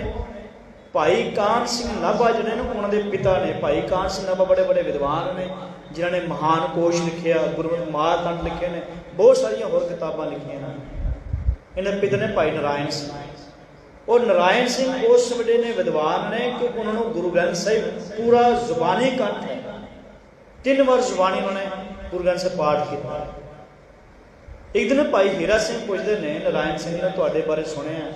ਭਾਈ ਕਾਹਨ ਸਿੰਘ ਨਾਭਾ ਜਿਹੜੇ ਨੇ ਉਹਨਾਂ ਦੇ ਪਿਤਾ ਨੇ। ਭਾਈ ਕਾਹਨ ਸਿੰਘ ਨਾਭਾ ਬੜੇ ਬੜੇ ਵਿਦਵਾਨ ਨੇ, ਜਿਨ੍ਹਾਂ ਨੇ ਮਹਾਨ ਕੋਸ਼ ਲਿਖਿਆ, ਗੁਰਮਤਿ ਮਾਰਤੰਡ ਲਿਖੇ ਨੇ, ਬਹੁਤ ਸਾਰੀਆਂ ਹੋਰ ਕਿਤਾਬਾਂ ਲਿਖੀਆਂ ਨੇ। ਇਹਨਾਂ ਦੇ ਪਿਤਾ ਨੇ ਭਾਈ ਨਰਾਇਣ ਸਿੰਘ। ਉਹ ਨਰਾਇਣ ਸਿੰਘ ਉਸ ਵੇਲੇ ਨੇ ਵਿਦਵਾਨ ਨੇ ਕਿ ਉਹਨਾਂ ਨੂੰ ਗੁਰੂ ਗ੍ਰੰਥ ਸਾਹਿਬ ਪੂਰਾ ਜ਼ੁਬਾਨੀ ਕੰਠ ਹੈ। 3 ਵਾਰ ਜ਼ੁਬਾਨੀ ਉਹਨਾਂ ਨੇ ਗੁਰੂ ਗ੍ਰੰਥ ਸਾਹਿਬ ਪਾਠ ਕੀਤਾ। ਇੱਕ ਦਿਨ ਭਾਈ ਹੀਰਾ ਸਿੰਘ ਪੁੱਛਦੇ ਨੇ ਨਰਾਇਣ ਸਿੰਘ ਨੇ, ਤੁਹਾਡੇ ਬਾਰੇ ਸੁਣਿਆ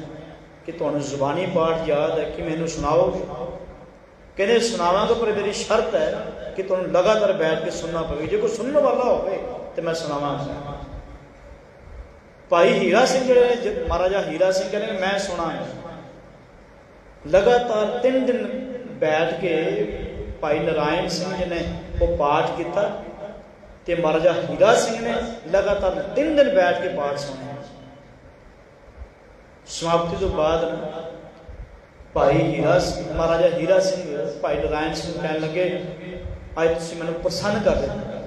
ਕਿ ਤੁਹਾਨੂੰ ਜ਼ੁਬਾਨੀ ਪਾਠ ਯਾਦ ਹੈ, ਕਿ ਮੈਨੂੰ ਸੁਣਾਓਗੇ? ਕਹਿੰਦੇ ਸੁਣਾਵਾਂਗਾ, ਪਰ ਮੇਰੀ ਸ਼ਰਤ ਹੈ ਕਿ ਤੁਹਾਨੂੰ ਲਗਾਤਾਰ ਬੈਠ ਕੇ ਸੁਣਨਾ ਪਵੇ। ਜੇ ਕੋਈ ਸੁਣਨ ਵਾਲਾ ਹੋਵੇ ਤੇ ਮੈਂ ਸੁਣਾਵਾਂਗਾ। ਭਾਈ ਹੀਰਾ ਸਿੰਘ ਜਿਹੜੇ ਮਹਾਰਾਜਾ ਹੀਰਾ ਸਿੰਘ ਕਹਿੰਦੇ ਮੈਂ ਸੁਣਾਂਗਾ। ਲਗਾਤਾਰ 3 ਦਿਨ ਬੈਠ ਕੇ ਭਾਈ ਨਰਾਇਣ ਸਿੰਘ ਜੀ ਨੇ ਉਹ ਪਾਠ ਕੀਤਾ ਤੇ ਮਹਾਰਾਜਾ ਹੀਰਾ ਸਿੰਘ ਨੇ ਲਗਾਤਾਰ 3 ਦਿਨ ਬੈਠ ਕੇ ਪਾਠ ਸੁਣਿਆ। ਸਮਾਪਤੀ ਤੋਂ ਬਾਅਦ ਭਾਈ ਮਹਾਰਾਜਾ ਹੀਰਾ ਸਿੰਘ ਭਾਈ ਨਾਰਾਇਣ ਸਿੰਘ ਕਹਿਣ ਲੱਗੇ, ਅੱਜ ਤੁਸੀਂ ਮੈਨੂੰ ਪ੍ਰਸੰਨ ਕਰ ਦਿੱਤਾ,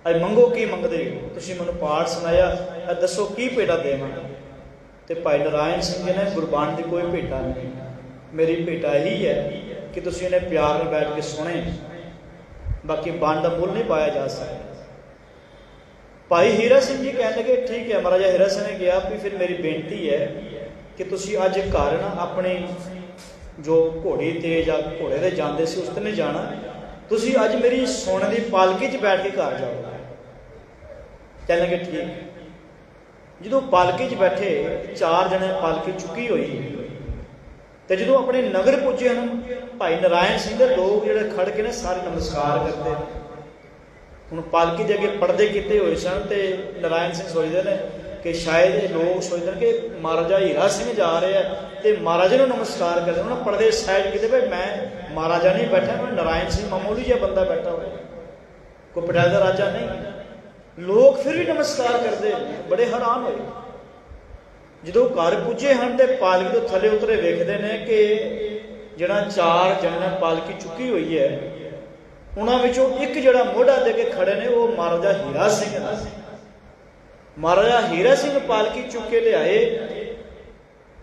ਅੱਜ ਮੰਗੋ ਕੀ ਮੰਗਦੇ ਹੋ, ਤੁਸੀਂ ਮੈਨੂੰ ਪਾਠ ਸੁਣਾਇਆ, ਅੱਜ ਦੱਸੋ ਕੀ ਭੇਟਾ ਦੇਵਾਂ। ਤੇ ਭਾਈ ਨਾਰਾਇਣ ਸਿੰਘ ਜੀ ਨੇ, ਗੁਰਬਾਣੀ ਦੀ ਕੋਈ ਭੇਟਾ ਨਹੀਂ, ਮੇਰੀ ਭੇਟਾ ਇਹੀ ਹੈ ਕਿ ਤੁਸੀਂ ਇਹਨੇ ਪਿਆਰ ਨਾਲ ਬੈਠ ਕੇ ਸੁਣੇ, ਬਾਕੀ ਬਾਣ ਦਾ ਮੁੱਲ ਨਹੀਂ ਪਾਇਆ ਜਾ ਸਕਦਾ। ਭਾਈ ਹੀਰਾ ਸਿੰਘ ਜੀ ਕਹਿਣ ਲੱਗੇ, ਠੀਕ ਹੈ। ਮਹਾਰਾਜਾ ਹੀਰਾ ਸਿੰਘ ਨੇ ਕਿਹਾ ਵੀ ਫਿਰ ਮੇਰੀ ਬੇਨਤੀ ਹੈ ਕਿ ਤੁਸੀਂ ਅੱਜ ਘਰ ਨਾ ਆਪਣੀ ਜੋ ਘੋੜੀ ਤੇ ਜਾਂ ਘੋੜੇ ਤੇ ਜਾਂਦੇ ਸੀ ਉਸ ਤੇ ਨਹੀਂ ਜਾਣਾ, ਤੁਸੀਂ ਅੱਜ ਮੇਰੀ ਸੋਨੇ ਦੀ ਪਾਲਕੀ 'ਚ ਬੈਠ ਕੇ ਘਰ ਜਾਓ। ਕਹਿਣ ਲੱਗੇ ਠੀਕ। ਜਦੋਂ ਪਾਲਕੀ 'ਚ ਬੈਠੇ, 4 ਜਣੇ ਪਾਲਕੀ ਚੁੱਕੀ ਹੋਈ, ਤੇ ਜਦੋਂ ਆਪਣੇ ਨਗਰ ਪੁੱਜੇ ਹਨ, ਭਾਈ ਨਾਰਾਇਣ ਸਿੰਘ ਦੇ ਲੋਕ ਜਿਹੜੇ ਖੜ ਕੇ ਨੇ ਸਾਰੇ ਨਮਸਕਾਰ ਕਰਦੇ। ਹੁਣ ਪਾਲਕੀ ਦੇ ਅੱਗੇ ਪਰਦੇ ਕੀਤੇ ਹੋਏ ਸਨ, ਤੇ ਨਾਰਾਇਣ ਸਿੰਘ ਸੋਚਦੇ ਨੇ ਕਿ ਸ਼ਾਇਦ ਇਹ ਲੋਕ ਸੋਚਦੇ ਨੇ ਕਿ ਮਹਾਰਾਜਾ ਹੀਰਾ ਸਿੰਘ ਜਾ ਰਹੇ ਆ ਤੇ ਮਹਾਰਾਜਾ ਨੂੰ ਨਮਸਕਾਰ ਕਰਦੇ। ਉਹਨਾਂ ਪਰਦੇ ਸਾਈਡ ਕੀਤੇ, ਭਾਈ ਮੈਂ ਮਹਾਰਾਜਾ ਨਹੀਂ ਬੈਠਾ, ਮੈਂ ਨਾਰਾਇਣ ਸਿੰਘ ਮਾਮੂਲੀ ਜਿਹਾ ਬੰਦਾ ਬੈਠਾ ਹੋਇਆ, ਕੋਈ ਪਟਿਆਲੇ ਦਾ ਰਾਜਾ ਨਹੀਂ। ਲੋਕ ਫਿਰ ਵੀ ਨਮਸਕਾਰ ਕਰਦੇ, ਬੜੇ ਹੈਰਾਨ ਹੋਏ। ਜਦੋਂ ਘਰ ਪੁੱਜੇ ਹਨ ਤੇ ਪਾਲਕੀ ਤੋਂ ਥੱਲੇ ਉਤਰੇ, ਵੇਖਦੇ ਨੇ ਕਿ ਜਿਹੜਾ 4 ਜਣੇ ਪਾਲਕੀ ਚੁੱਕੀ ਹੋਈ ਹੈ, ਉਹਨਾਂ ਵਿੱਚੋਂ ਇੱਕ ਜਿਹੜਾ ਮੋਢਾ ਦੇ ਕੇ ਖੜੇ ਨੇ, ਉਹ ਮਹਾਰਾਜਾ ਹੀਰਾ ਸਿੰਘ ਹੈ। ਮਹਾਰਾਜਾ ਹੀਰਾ ਸਿੰਘ ਪਾਲਕੀ ਚੁੱਕ ਕੇ ਲਿਆਏ,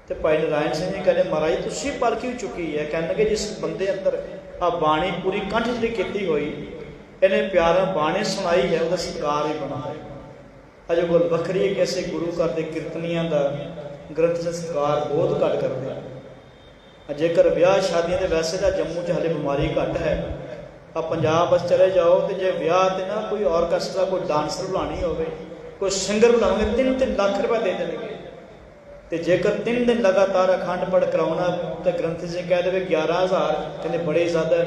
ਤੇ ਭਾਈ ਨਾਰਾਇਣ ਸਿੰਘ ਜੀ ਕਹਿੰਦੇ, ਮਹਾਰਾਜ ਤੁਸੀਂ ਪਾਲਕੀ ਚੁੱਕੀ ਹੈ। ਕਹਿੰਦੇ ਜਿਸ ਬੰਦੇ ਅੰਦਰ ਆ ਬਾਣੀ ਪੂਰੀ ਕੰਠ ਜਿਹੜੀ ਕੀਤੀ ਹੋਈ, ਇਹਨੇ ਪਿਆਰ ਨਾਲ ਬਾਣੀ ਸੁਣਾਈ ਹੈ, ਉਹਦਾ ਸਤਿਕਾਰ ਹੀ ਬਣਾ ਹੈ। ਅਜੇ ਕੋਲ ਵੱਖਰੀ ਹੈ ਕਿ ਅਸੀਂ ਗੁਰੂ ਘਰ ਦੇ ਕੀਰਤਨੀਆਂ ਦਾ ਗ੍ਰੰਥ ਦਾ ਸਤਿਕਾਰ ਬਹੁਤ ਘੱਟ ਕਰਦੇ ਹਾਂ। ਜੇਕਰ ਵਿਆਹ ਸ਼ਾਦੀਆਂ ਦੇ, ਵੈਸੇ ਤਾਂ ਜੰਮੂ 'ਚ ਹਾਲੇ ਬਿਮਾਰੀ ਘੱਟ ਹੈ, ਆ ਪੰਜਾਬ ਬਸ ਚਲੇ ਜਾਓ ਤੇ ਜੇ ਵਿਆਹ ਤੇ ਨਾ ਕੋਈ ਆਰਕੈਸਟਰਾ, ਕੋਈ ਡਾਂਸਰ ਬੁਲਾਉਣੀ ਹੋਵੇ, ਕੋਈ ਸਿੰਗਰ ਬੁਲਾਉਣਗੇ, 3-3 ਲੱਖ ਰੁਪਏ ਦੇ ਦੇਣਗੇ। ਤੇ ਜੇਕਰ 3 ਦਿਨ ਲਗਾਤਾਰ ਅਖੰਡ ਪਾਠ ਕਰਾਉਣਾ ਤੇ ਗ੍ਰੰਥੀ ਸਿੰਘ ਕਹਿ ਦੇਵੇ 11,000, ਕਹਿੰਦੇ ਬੜੇ ਜ਼ਿਆਦਾ,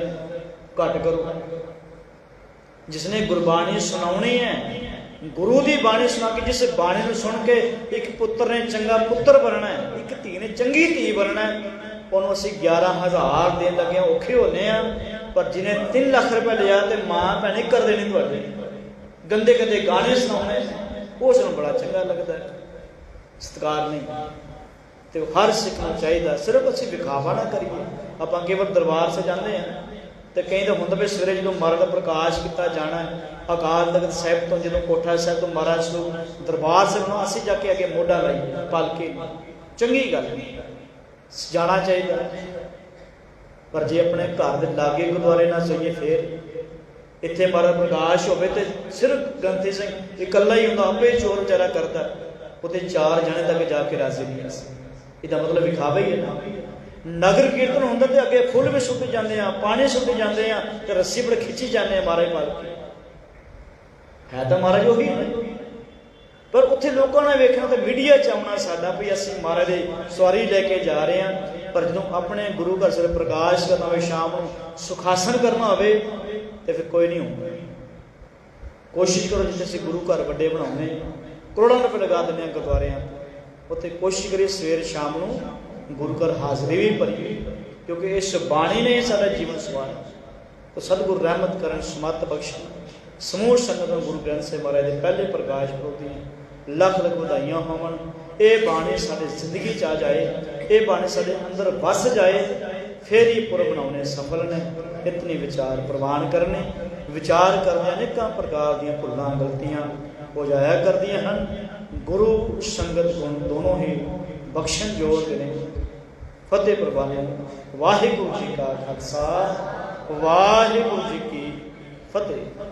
ਘੱਟ ਕਰੋ। ਜਿਸਨੇ ਗੁਰਬਾਣੀ ਸੁਣਾਉਣੀ ਹੈ, ਗੁਰੂ ਦੀ ਬਾਣੀ ਸੁਣਾ ਕੇ, ਜਿਸ ਬਾਣੀ ਨੂੰ ਸੁਣ ਕੇ ਇੱਕ ਪੁੱਤਰ ਨੇ ਚੰਗਾ ਪੁੱਤਰ ਬਣਨਾ ਹੈ, ਇੱਕ ਧੀ ਨੇ ਚੰਗੀ ਧੀ ਬਣਨਾ ਹੈ, ਉਹਨੂੰ ਅਸੀਂ 11,000 ਦੇਣ ਲੱਗੇ ਔਖੇ ਹੋਨੇ ਆ। ਪਰ ਜਿਹਨੇ 3 ਲੱਖ ਰੁਪਏ ਲਿਆ ਤੇ ਮਾਂ ਭੈਣੇ ਕਰ ਦੇਣੀ ਤੁਹਾਡੇ, ਗੰਦੇ ਗੰਦੇ ਗਾਣੇ ਸੁਣਾਉਣੇ, ਉਸ ਨੂੰ ਬੜਾ ਚੰਗਾ ਲੱਗਦਾ ਹੈ। ਸਤਿਕਾਰ ਨਹੀਂ। ਤੇ ਹਰ ਸਿੱਖ ਨੂੰ ਚਾਹੀਦਾ, ਸਿਰਫ ਅਸੀਂ ਵਿਖਾਵਾ ਨਾ ਕਰੀਏ। ਆਪਾਂ ਕੇਵਲ ਦਰਬਾਰ 'ਚ ਜਾਂਦੇ ਹਾਂ ਤੇ ਕਈ ਤਾਂ ਹੁੰਦਾ ਵੀ ਸਵੇਰੇ ਜਦੋਂ ਮਹਾਰਾਜ ਦਾ ਪ੍ਰਕਾਸ਼ ਕੀਤਾ ਜਾਣਾ, ਅਕਾਲ ਤਖਤ ਸਾਹਿਬ ਤੋਂ ਜਦੋਂ ਕੋਠਾ ਸਾਹਿਬ ਤੋਂ ਮਹਾਰਾਜ ਨੂੰ ਦਰਬਾਰ ਸਾਹਿਬ ਨੂੰ ਅਸੀਂ ਜਾ ਕੇ ਅੱਗੇ ਮੋਢਾ ਲਾਈ ਪਾਲਕੀ, ਚੰਗੀ ਗੱਲ ਜਾਣਾ ਚਾਹੀਦਾ। ਪਰ ਜੇ ਆਪਣੇ ਘਰ ਦੇ ਲਾਗੇ ਗੁਰਦੁਆਰੇ ਨਾ ਜਾਈਏ, ਫਿਰ ਇੱਥੇ ਮਹਾਰਾਜ ਪ੍ਰਕਾਸ਼ ਹੋਵੇ ਤੇ ਸਿਰਫ ਗ੍ਰੰਥੀ ਸਿੰਘ ਇਕੱਲਾ ਹੀ ਹੁੰਦਾ, ਆਪੇ ਚੋਰ ਵਿਚਾਰਾ ਕਰਦਾ, ਉੱਥੇ 4 ਜਣੇ ਤੱਕ ਜਾ ਕੇ ਰਾਜ਼ੀ ਨਹੀਂ ਸੀ। ਇਹਦਾ ਮਤਲਬ ਵਿਖਾਵਾ ਹੀ ਹੈ ਨਾ। ਨਗਰ ਕੀਰਤਨ ਹੁੰਦਾ ਤੇ ਅੱਗੇ ਫੁੱਲ ਵੀ ਸੁੱਟ ਜਾਂਦੇ ਆ, ਪਾਣੀ ਸੁੱਟ ਜਾਂਦੇ ਆ, ਤੇ ਰੱਸੀ ਬੜੇ ਖਿੱਚੀ ਜਾਂਦੇ ਆ ਮਹਾਰਾਜ ਪਾਲਕੀ ਹੈ ਤਾਂ ਮਹਾਰਾਜ ਉਹੀ ਹੈ। ਪਰ ਉੱਥੇ ਲੋਕਾਂ ਨੇ ਵੇਖਣਾ ਤੇ ਮੀਡੀਆ 'ਚ ਆਉਣਾ ਸਾਡਾ ਵੀ ਅਸੀਂ ਮਹਾਰਾਜ ਦੀ ਸਵਾਰੀ ਲੈ ਕੇ ਜਾ ਰਹੇ ਹਾਂ। ਪਰ ਜਦੋਂ ਆਪਣੇ ਗੁਰੂ ਘਰ ਸਿਰ ਪ੍ਰਕਾਸ਼ ਕਰਨਾ ਹੋਵੇ, ਸ਼ਾਮ ਨੂੰ ਸੁਖਾਸਨ ਕਰਨਾ ਹੋਵੇ, ਤੇ ਫਿਰ ਕੋਈ ਨਹੀਂ ਹੋਊਗਾ। ਕੋਸ਼ਿਸ਼ ਕਰੋ, ਜਿੱਥੇ ਅਸੀਂ ਗੁਰੂ ਘਰ ਵੱਡੇ ਬਣਾਉਂਦੇ, ਕਰੋੜਾਂ ਰੁਪਏ ਲਗਾ ਦਿੰਦੇ ਹਾਂ ਗੁਰਦੁਆਰਿਆਂ, ਉੱਥੇ ਕੋਸ਼ਿਸ਼ ਕਰੀਏ ਸਵੇਰ ਸ਼ਾਮ ਨੂੰ ਗੁਰੂ ਘਰ ਹਾਜ਼ਰੀ ਵੀ ਭਰੀਏ, ਕਿਉਂਕਿ ਇਸ ਬਾਣੀ ਨੇ ਸਾਡਾ ਜੀਵਨ ਸਵਾਰਿਆ। ਤਾਂ ਸਤਿਗੁਰੂ ਰਹਿਮਤ ਕਰਨ, ਸਮਤ ਬਖਸ਼ਣ। ਸਮੂਹ ਸੰਗਤ ਨੂੰ ਗੁਰੂ ਗ੍ਰੰਥ ਸਾਹਿਬ ਮਹਾਰਾਜ ਦੇ ਪਹਿਲੇ ਪ੍ਰਕਾਸ਼ ਪੁਰਬ ਦੀਆਂ ਲੱਖ ਲੱਖ ਵਧਾਈਆਂ ਹੋਵਣ। ਇਹ ਬਾਣੀ ਸਾਡੀ ਜ਼ਿੰਦਗੀ 'ਚ ਆ ਜਾਏ, ਇਹ ਬਾਣੀ ਸਾਡੇ ਅੰਦਰ ਵਸ ਜਾਏ, ਫਿਰ ਹੀ ਪੁਰਬ ਬਣਾਉਣੇ ਸਫਲ ਨੇ। ਇਤਨੀ ਵਿਚਾਰ ਪ੍ਰਵਾਨ ਕਰਨੇ, ਵਿਚਾਰ ਕਰਦਿਆਂ ਅਨੇਕਾਂ ਪ੍ਰਕਾਰ ਦੀਆਂ ਭੁੱਲਾਂ ਗਲਤੀਆਂ ਹੋ ਜਾਇਆ ਕਰਦੀਆਂ ਹਨ। ਗੁਰੂ ਸੰਗਤ ਗੁਣ ਦੋਨੋਂ ਹੀ ਬਖਸ਼ਣ ਯੋਗ ਨੇ। ਫਤਿਹ ਪ੍ਰਵਾਨ। ਵਾਹਿਗੁਰੂ ਜੀ ਕਾ ਖਾਲਸਾ, ਵਾਹਿਗੁਰੂ ਜੀ ਕੀ ਫਤਿਹ।